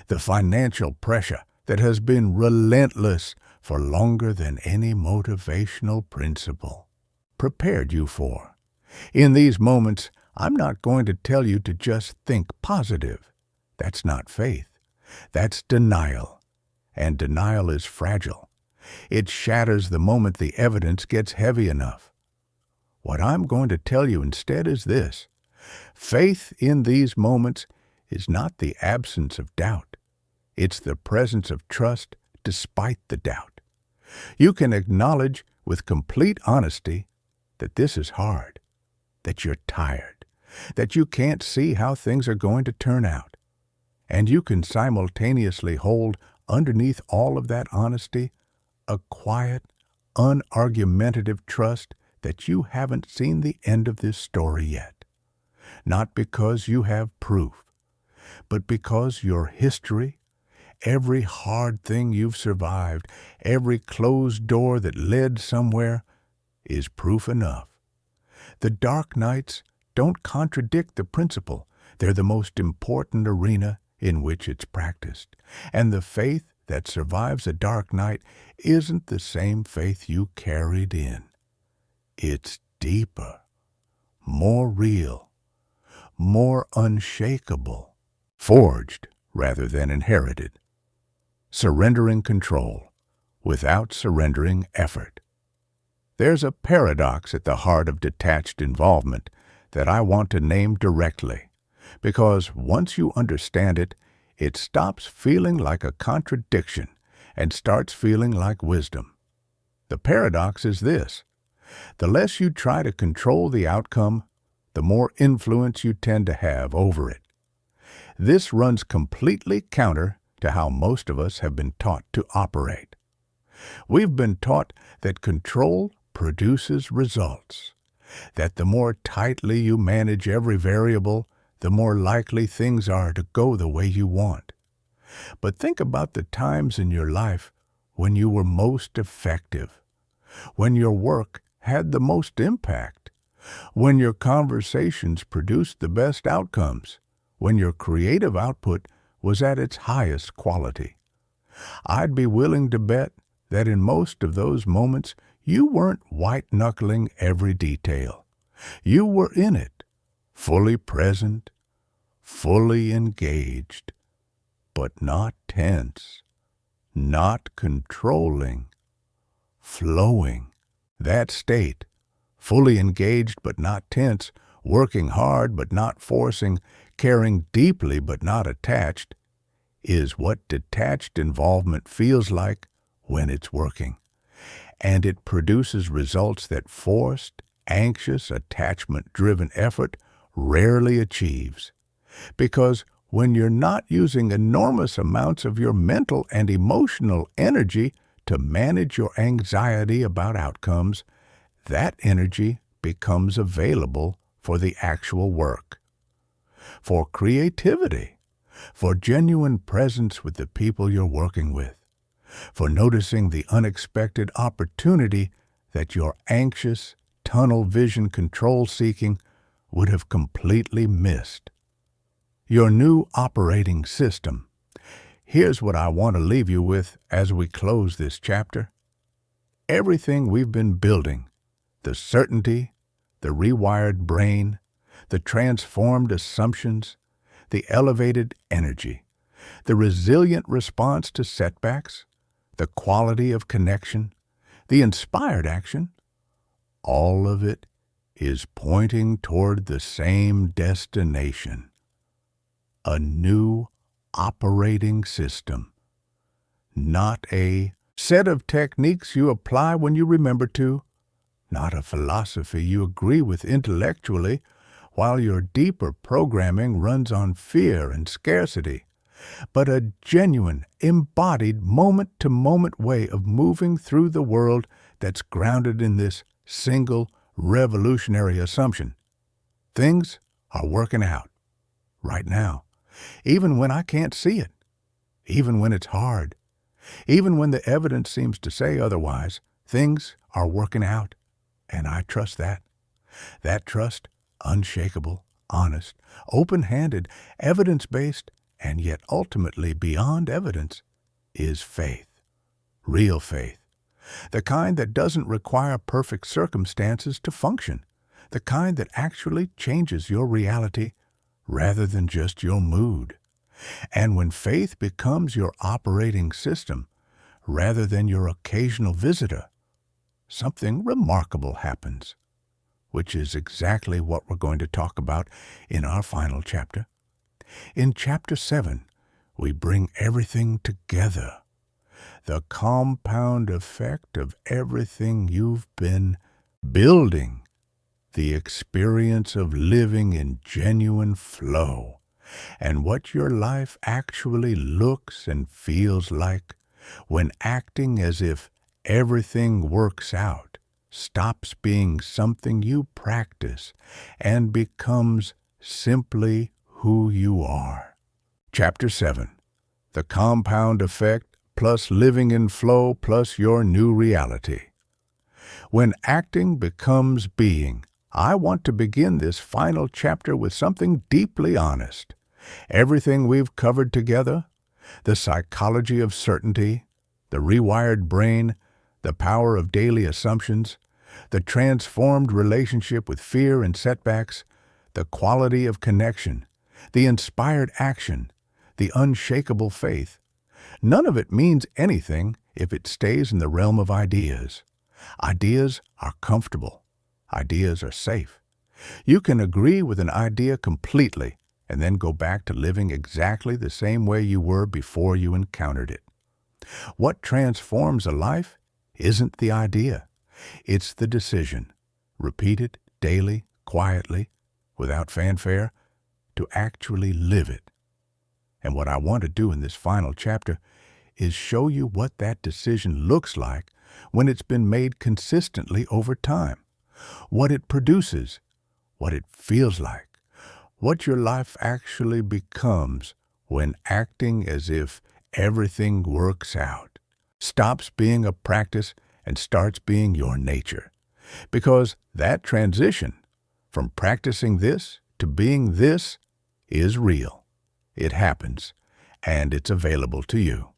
The financial pressure that has been relentless for longer than any motivational principle prepared you for. In these moments, I'm not going to tell you to just think positive. That's not faith. That's denial. And denial is fragile. It shatters the moment the evidence gets heavy enough. What I'm going to tell you instead is this. Faith in these moments is not the absence of doubt. It's the presence of trust despite the doubt. You can acknowledge with complete honesty that this is hard, that you're tired, that you can't see how things are going to turn out. And you can simultaneously hold underneath all of that honesty a quiet, unargumentative trust that you haven't seen the end of this story yet. Not because you have proof, but because your history, every hard thing you've survived, every closed door that led somewhere, is proof enough. The dark nights don't contradict the principle. They're the most important arena in which it's practiced. And the faith that survives a dark night isn't the same faith you carried in. It's deeper, more real, more unshakable, forged rather than inherited. Surrendering control without surrendering effort. There's a paradox at the heart of detached involvement that I want to name directly, because once you understand it, it stops feeling like a contradiction and starts feeling like wisdom. The paradox is this. The less you try to control the outcome, the more influence you tend to have over it. This runs completely counter to how most of us have been taught to operate. We've been taught that control produces results, that the more tightly you manage every variable, the more likely things are to go the way you want. But think about the times in your life when you were most effective, when your work had the most impact, when your conversations produced the best outcomes, when your creative output was at its highest quality. I'd be willing to bet that in most of those moments you weren't white-knuckling every detail. You were in it, fully present, fully engaged, but not tense, not controlling, flowing. That state, fully engaged but not tense, working hard but not forcing, caring deeply but not attached, is what detached involvement feels like when it's working. And it produces results that forced, anxious, attachment-driven effort rarely achieves. Because when you're not using enormous amounts of your mental and emotional energy to manage your anxiety about outcomes, that energy becomes available for the actual work, for creativity, for genuine presence with the people you're working with, for noticing the unexpected opportunity that your anxious, tunnel vision control seeking would have completely missed. Your new operating system. Here's what I want to leave you with as we close this chapter. Everything we've been building, the certainty, the rewired brain, the transformed assumptions, the elevated energy, the resilient response to setbacks, the quality of connection, the inspired action, all of it is pointing toward the same destination. A new operating system, not a set of techniques you apply when you remember to, not a philosophy you agree with intellectually while your deeper programming runs on fear and scarcity, but a genuine, embodied, moment-to-moment way of moving through the world that's grounded in this single, revolutionary assumption. Things are working out, right now, even when I can't see it, even when it's hard, even when the evidence seems to say otherwise. Things are working out, and I trust that. That trust, unshakable, honest, open-handed, evidence-based, and yet ultimately beyond evidence, is faith. Real faith. The kind that doesn't require perfect circumstances to function. The kind that actually changes your reality rather than just your mood. And when faith becomes your operating system rather than your occasional visitor, something remarkable happens, which is exactly what we're going to talk about in our final chapter. In Chapter 7, we bring everything together. The compound effect of everything you've been building. The experience of living in genuine flow. And what your life actually looks and feels like when acting as if everything works out, stops being something you practice, and becomes simply who you are. Chapter 7. The compound effect plus living in flow plus your new reality. When acting becomes being, I want to begin this final chapter with something deeply honest. Everything we've covered together, the psychology of certainty, the rewired brain, the power of daily assumptions, the transformed relationship with fear and setbacks, the quality of connection, the inspired action, the unshakable faith. None of it means anything if it stays in the realm of ideas. Ideas are comfortable. Ideas are safe. You can agree with an idea completely and then go back to living exactly the same way you were before you encountered it. What transforms a life isn't the idea. It's the decision, repeated daily, quietly, without fanfare, to actually live it. And what I want to do in this final chapter is show you what that decision looks like when it's been made consistently over time, what it produces, what it feels like, what your life actually becomes when acting as if everything works out, stops being a practice and starts being your nature. Because that transition from practicing this to being this is real. It happens, and it's available to you.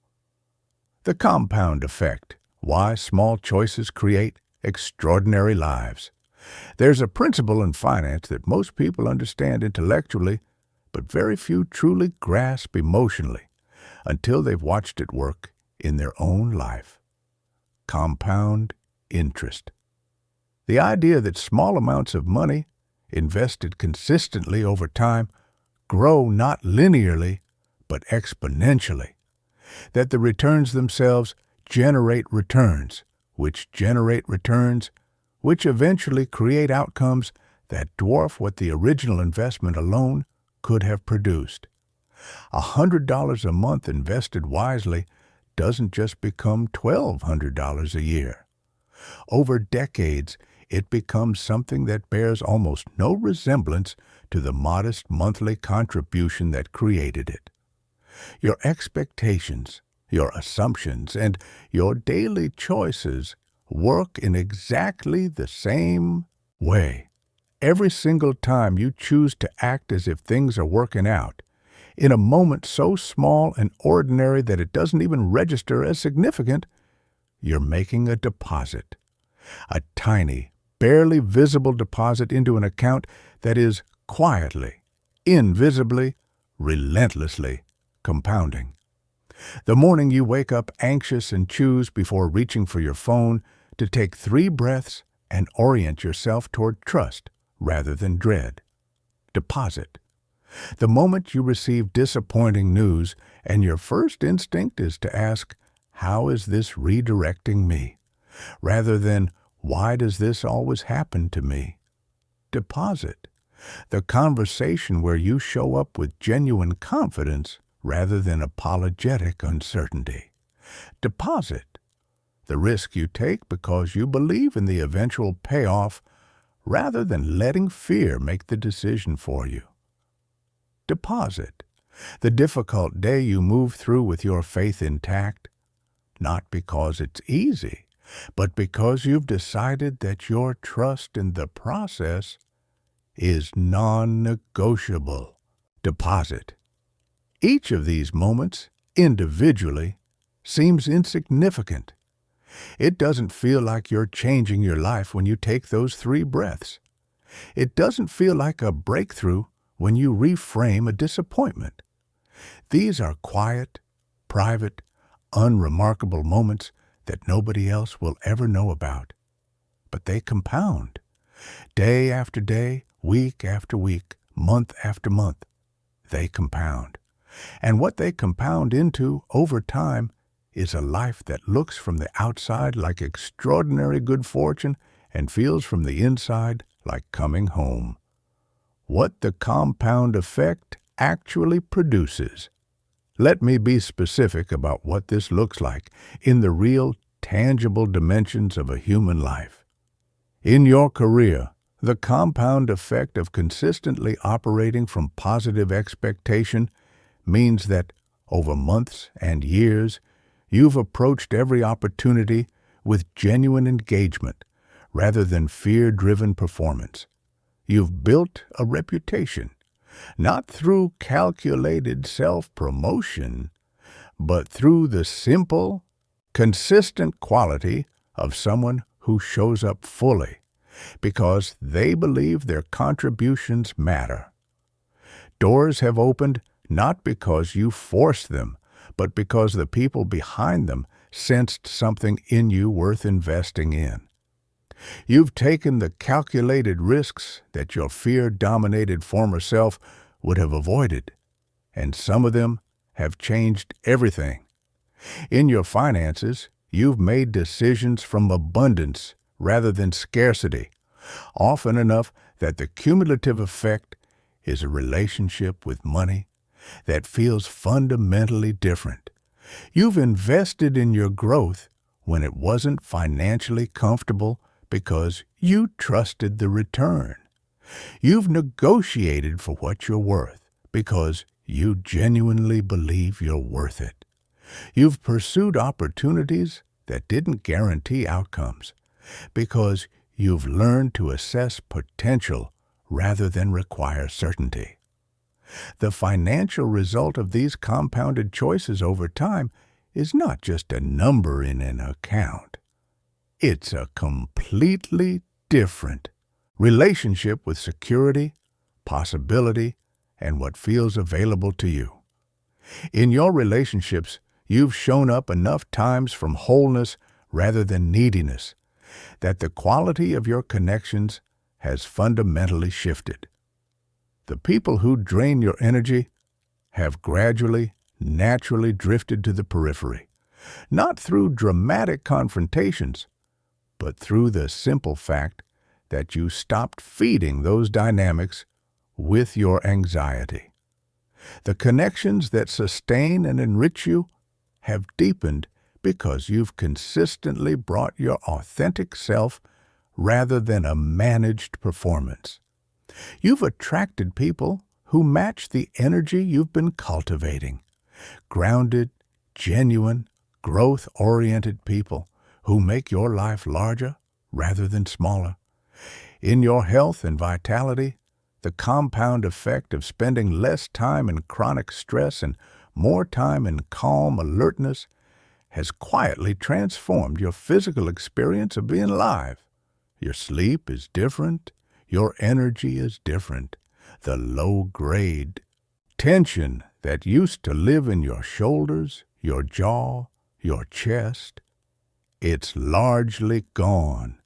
The compound effect, why small choices create extraordinary lives. There's a principle in finance that most people understand intellectually, but very few truly grasp emotionally until they've watched it work in their own life. Compound interest. The idea that small amounts of money, invested consistently over time, grow not linearly, but exponentially. That the returns themselves generate returns, which generate returns, which eventually create outcomes that dwarf what the original investment alone could have produced. $100 a month invested wisely doesn't just become $1,200 a year. Over decades, it becomes something that bears almost no resemblance to the modest monthly contribution that created it. Your expectations, your assumptions, and your daily choices work in exactly the same way. Every single time you choose to act as if things are working out, in a moment so small and ordinary that it doesn't even register as significant, you're making a deposit. A tiny, barely visible deposit into an account that is quietly, invisibly, relentlessly compounding. The morning you wake up anxious and choose, before reaching for your phone, to take 3 breaths and orient yourself toward trust rather than dread. Deposit. The moment you receive disappointing news and your first instinct is to ask, how is this redirecting me? Rather than, why does this always happen to me? Deposit. The conversation where you show up with genuine confidence rather than apologetic uncertainty. Deposit. The risk you take because you believe in the eventual payoff rather than letting fear make the decision for you. Deposit. The difficult day you move through with your faith intact, not because it's easy, but because you've decided that your trust in the process is non-negotiable. Deposit. Each of these moments, individually, seems insignificant. It doesn't feel like you're changing your life when you take those 3 breaths. It doesn't feel like a breakthrough when you reframe a disappointment. These are quiet, private, unremarkable moments that nobody else will ever know about. But they compound. Day after day, week after week, month after month, they compound. And what they compound into over time is a life that looks from the outside like extraordinary good fortune and feels from the inside like coming home. What the compound effect actually produces. Let me be specific about what this looks like in the real, tangible dimensions of a human life. In your career, the compound effect of consistently operating from positive expectation means that over months and years, you've approached every opportunity with genuine engagement rather than fear-driven performance. You've built a reputation, not through calculated self-promotion, but through the simple, consistent quality of someone who shows up fully because they believe their contributions matter. Doors have opened not because you forced them, but because the people behind them sensed something in you worth investing in. You've taken the calculated risks that your fear-dominated former self would have avoided, and some of them have changed everything. In your finances, you've made decisions from abundance rather than scarcity, often enough that the cumulative effect is a relationship with money that feels fundamentally different. You've invested in your growth when it wasn't financially comfortable because you trusted the return. You've negotiated for what you're worth because you genuinely believe you're worth it. You've pursued opportunities that didn't guarantee outcomes because you've learned to assess potential rather than require certainty. The financial result of these compounded choices over time is not just a number in an account. It's a completely different relationship with security, possibility, and what feels available to you. In your relationships, you've shown up enough times from wholeness rather than neediness that the quality of your connections has fundamentally shifted. The people who drain your energy have gradually, naturally drifted to the periphery, not through dramatic confrontations, but through the simple fact that you stopped feeding those dynamics with your anxiety. The connections that sustain and enrich you have deepened because you've consistently brought your authentic self rather than a managed performance. You've attracted people who match the energy you've been cultivating. Grounded, genuine, growth-oriented people who make your life larger rather than smaller. In your health and vitality, the compound effect of spending less time in chronic stress and more time in calm alertness has quietly transformed your physical experience of being alive. Your sleep is different. Your energy is different. The low-grade tension that used to live in your shoulders, your jaw, your chest, it's largely gone.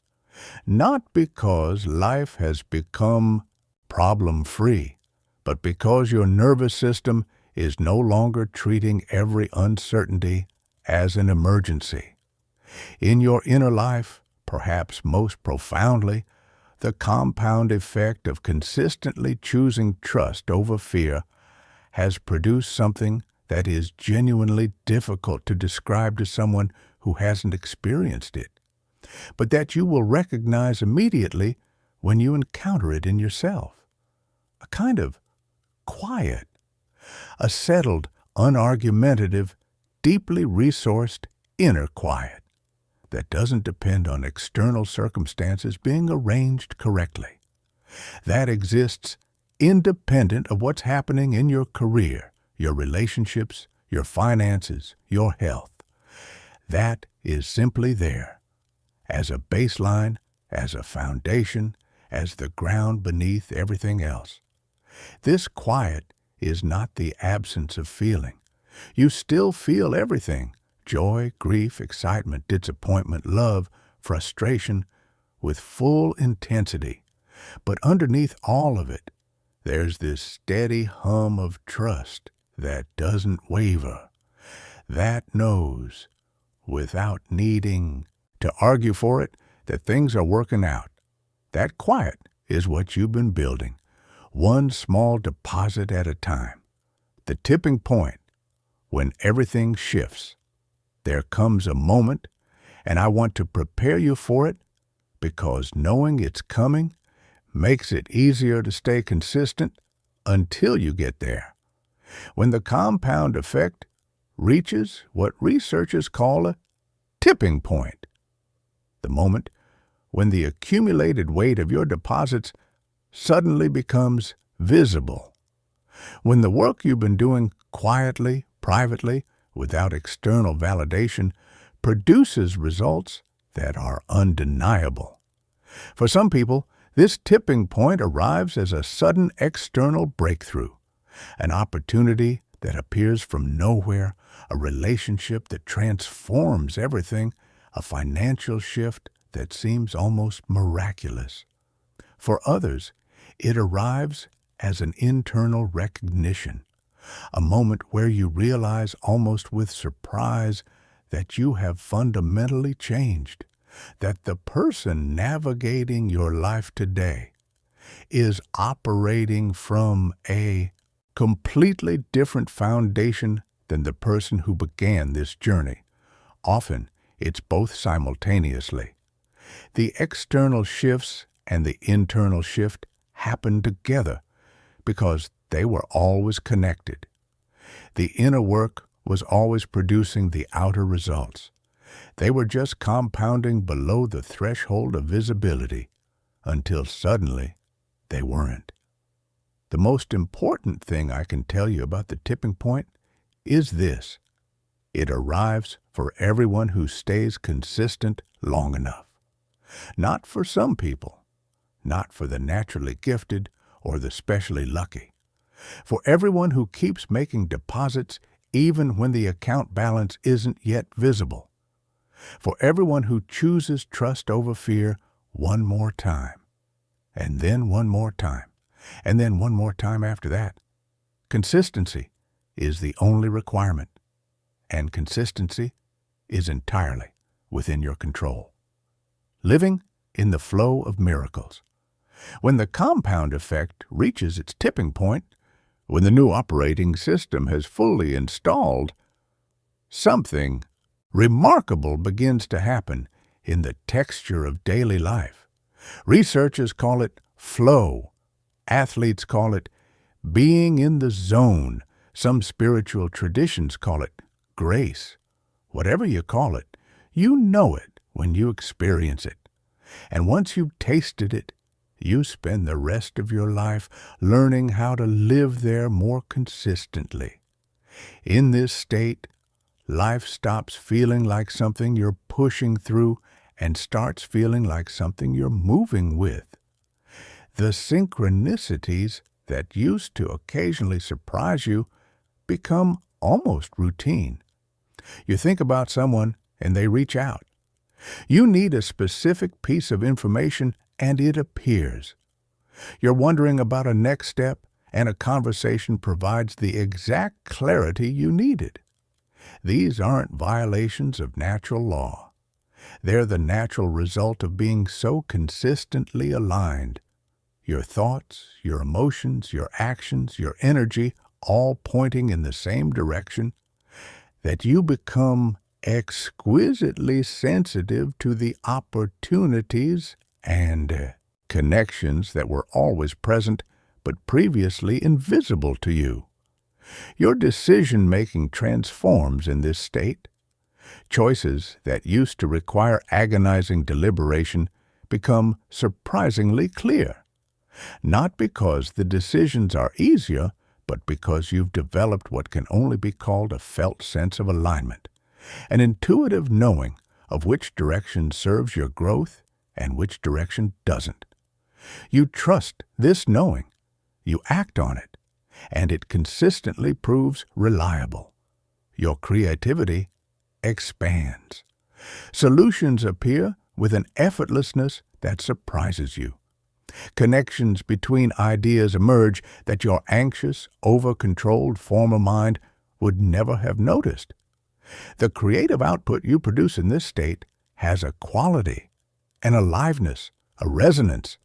Not because life has become problem-free, but because your nervous system is no longer treating every uncertainty as an emergency. In your inner life, perhaps most profoundly, The compound effect of consistently choosing trust over fear has produced something that is genuinely difficult to describe to someone who hasn't experienced it, but that you will recognize immediately when you encounter it in yourself. A kind of quiet, a settled, unargumentative, deeply resourced inner quiet that doesn't depend on external circumstances being arranged correctly. That exists independent of what's happening in your career, your relationships, your finances, your health. That is simply there, as a baseline, as a foundation, as the ground beneath everything else. This quiet is not the absence of feeling. You still feel everything: joy, grief, excitement, disappointment, love, frustration, with full intensity. But underneath all of it, there's this steady hum of trust that doesn't waver, that knows, without needing to argue for it, that things are working out. That quiet is what you've been building, one small deposit at a time. The tipping point, when everything shifts. There comes a moment, and I want to prepare you for it, because knowing it's coming makes it easier to stay consistent until you get there. When the compound effect reaches what researchers call a tipping point, the moment when the accumulated weight of your deposits suddenly becomes visible, when the work you've been doing quietly, privately, without external validation, produces results that are undeniable. For some people, this tipping point arrives as a sudden external breakthrough, an opportunity that appears from nowhere, a relationship that transforms everything, a financial shift that seems almost miraculous. For others, it arrives as an internal recognition, a moment where you realize almost with surprise that you have fundamentally changed, that the person navigating your life today is operating from a completely different foundation than the person who began this journey. Often, it's both simultaneously. The external shifts and the internal shift happen together because they were always connected. The inner work was always producing the outer results. They were just compounding below the threshold of visibility until suddenly they weren't. The most important thing I can tell you about the tipping point is this: it arrives for everyone who stays consistent long enough. Not for some people, not for the naturally gifted or the specially lucky. For everyone who keeps making deposits even when the account balance isn't yet visible. For everyone who chooses trust over fear one more time, and then one more time, and then one more time after that. Consistency is the only requirement, and consistency is entirely within your control. Living in the flow of miracles. When the compound effect reaches its tipping point, when the new operating system has fully installed, something remarkable begins to happen in the texture of daily life. Researchers call it flow. Athletes call it being in the zone. Some spiritual traditions call it grace. Whatever you call it, you know it when you experience it. And once you've tasted it, you spend the rest of your life learning how to live there more consistently. In this state, life stops feeling like something you're pushing through and starts feeling like something you're moving with. The synchronicities that used to occasionally surprise you become almost routine. You think about someone and they reach out. You need a specific piece of information and it appears. You're wondering about a next step and a conversation provides the exact clarity you needed. These aren't violations of natural law. They're the natural result of being so consistently aligned. Your thoughts, your emotions, your actions, your energy, all pointing in the same direction, that you become exquisitely sensitive to the opportunities and connections that were always present but previously invisible to you. Your decision-making transforms in this state. Choices that used to require agonizing deliberation become surprisingly clear, not because the decisions are easier, but because you've developed what can only be called a felt sense of alignment, an intuitive knowing of which direction serves your growth and which direction doesn't. You trust this knowing, you act on it, and it consistently proves reliable. Your creativity expands. Solutions appear with an effortlessness that surprises you. Connections between ideas emerge that your anxious, over-controlled former mind would never have noticed. The creative output you produce in this state has a quality, an aliveness, a resonance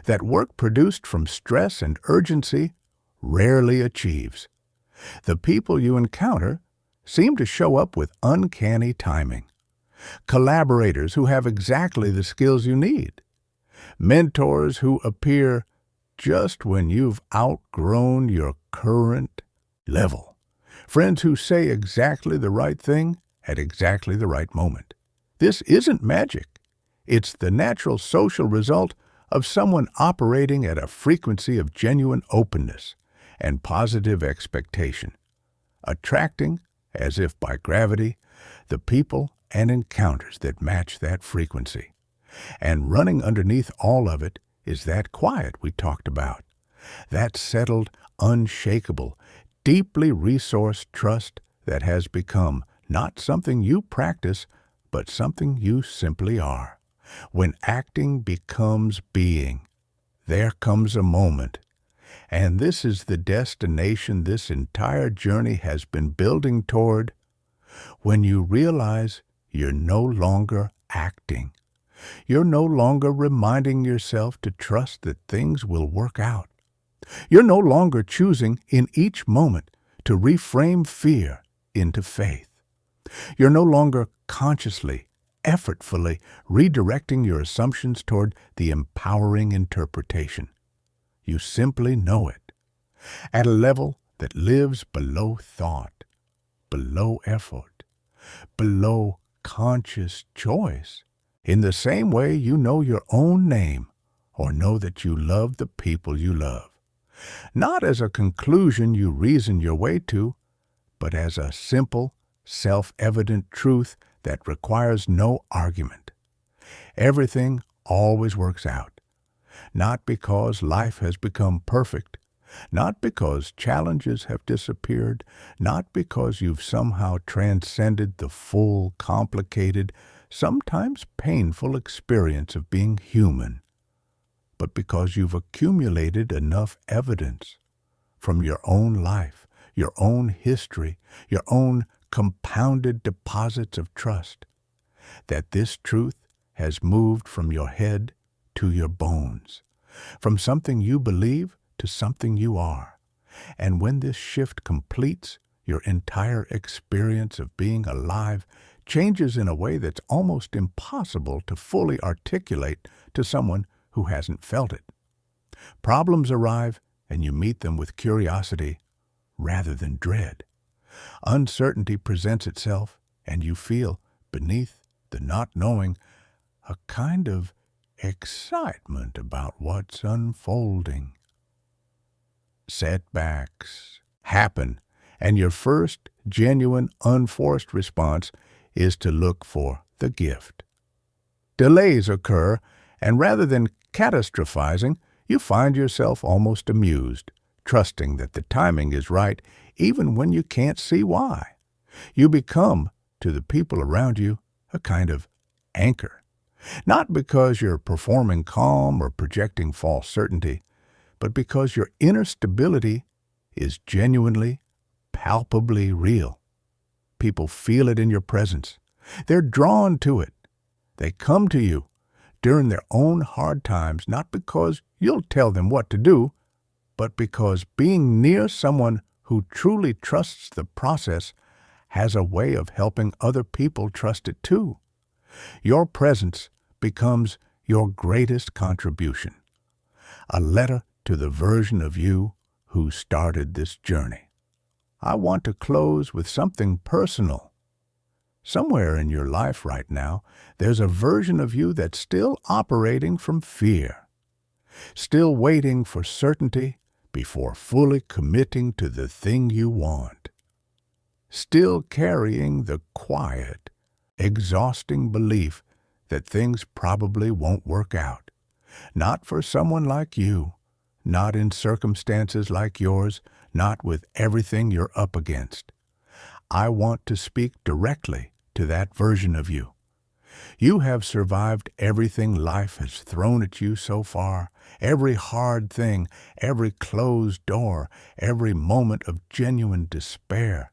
that work produced from stress and urgency rarely achieves. The people you encounter seem to show up with uncanny timing. Collaborators who have exactly the skills you need. Mentors who appear just when you've outgrown your current level. Friends who say exactly the right thing at exactly the right moment. This isn't magic. It's the natural social result of someone operating at a frequency of genuine openness and positive expectation, attracting, as if by gravity, the people and encounters that match that frequency. And running underneath all of it is that quiet we talked about, that settled, unshakable, deeply resourced trust that has become not something you practice, but something you simply are. When acting becomes being, there comes a moment, and this is the destination this entire journey has been building toward, when you realize you're no longer acting. You're no longer reminding yourself to trust that things will work out. You're no longer choosing in each moment to reframe fear into faith. You're no longer consciously, effortfully redirecting your assumptions toward the empowering interpretation. You simply know it, at a level that lives below thought, below effort, below conscious choice, in the same way you know your own name or know that you love the people you love. Not as a conclusion you reason your way to, but as a simple, self-evident truth that requires no argument. Everything always works out, not because life has become perfect, not because challenges have disappeared, not because you've somehow transcended the full, complicated, sometimes painful experience of being human, but because you've accumulated enough evidence from your own life, your own history, your own compounded deposits of trust, that this truth has moved from your head to your bones, from something you believe to something you are. And when this shift completes, your entire experience of being alive changes in a way that's almost impossible to fully articulate to someone who hasn't felt it. Problems arrive, and you meet them with curiosity rather than dread. Uncertainty presents itself, and you feel, beneath the not knowing, a kind of excitement about what's unfolding. Setbacks happen, and your first genuine, unforced response is to look for the gift. Delays occur, and rather than catastrophizing, you find yourself almost amused, trusting that the timing is right even when you can't see why. You become, to the people around you, a kind of anchor. Not because you're performing calm or projecting false certainty, but because your inner stability is genuinely, palpably real. People feel it in your presence. They're drawn to it, They come to you during their own hard times, not because you'll tell them what to do, but because being near someone who truly trusts the process has a way of helping other people trust it too. Your presence becomes your greatest contribution, a letter to the version of you who started this journey. I want to close with something personal. Somewhere in your life right now, there's a version of you that's still operating from fear, still waiting for certainty before fully committing to the thing you want, still carrying the quiet, exhausting belief that things probably won't work out. Not for someone like you, not in circumstances like yours, not with everything you're up against. I want to speak directly to that version of you. You have survived everything life has thrown at you so far, every hard thing, every closed door, every moment of genuine despair.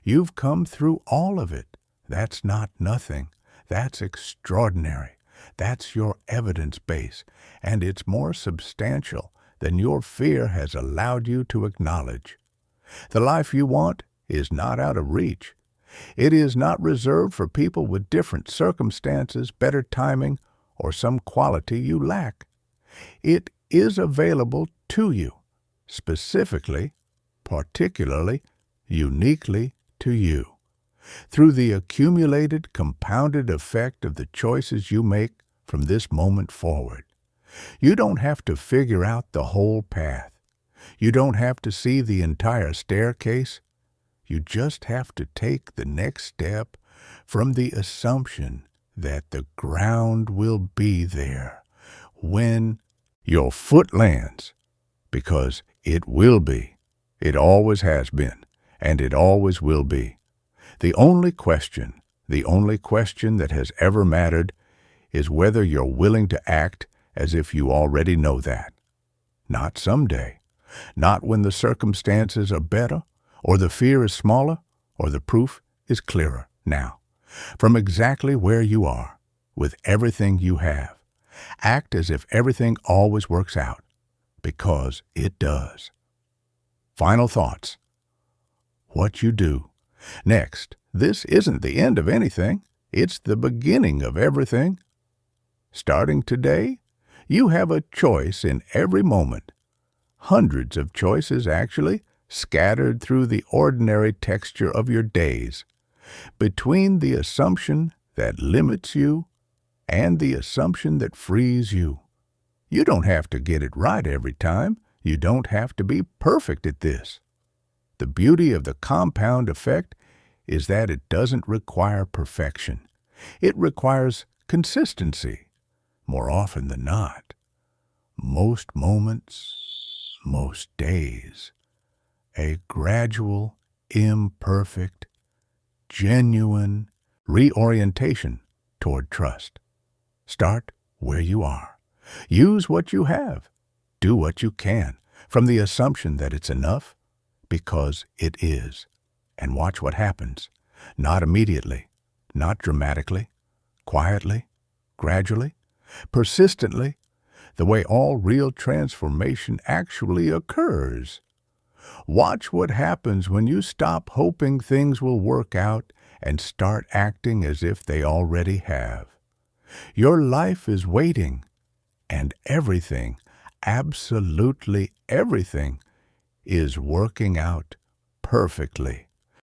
You've come through all of it. That's not nothing. That's extraordinary. That's your evidence base, and it's more substantial than your fear has allowed you to acknowledge. The life you want is not out of reach. It is not reserved for people with different circumstances, better timing, or some quality you lack. It is available to you, specifically, particularly, uniquely to you, through the accumulated, compounded effect of the choices you make from this moment forward. You don't have to figure out the whole path. You don't have to see the entire staircase. You just have to take the next step from the assumption that the ground will be there when your foot lands, because it will be. It always has been, and it always will be. The only question that has ever mattered is whether you're willing to act as if you already know that. Not someday, not when the circumstances are better, or the fear is smaller, or the proof is clearer. Now, from exactly where you are, with everything you have, act as if everything always works out, because it does. Final thoughts. What you do next. This isn't the end of anything. It's the beginning of everything. Starting today, you have a choice in every moment. Hundreds of choices, actually, scattered through the ordinary texture of your days, between the assumption that limits you and the assumption that frees you. You don't have to get it right every time. You don't have to be perfect at this. The beauty of the compound effect is that it doesn't require perfection. It requires consistency, more often than not. Most moments, most days, a gradual, imperfect, genuine reorientation toward trust. Start where you are. Use what you have. Do what you can from the assumption that it's enough, because it is. And watch what happens. Not immediately, not dramatically, quietly, gradually, persistently, the way all real transformation actually occurs. Watch what happens when you stop hoping things will work out and start acting as if they already have. Your life is waiting, and everything, absolutely everything, is working out perfectly.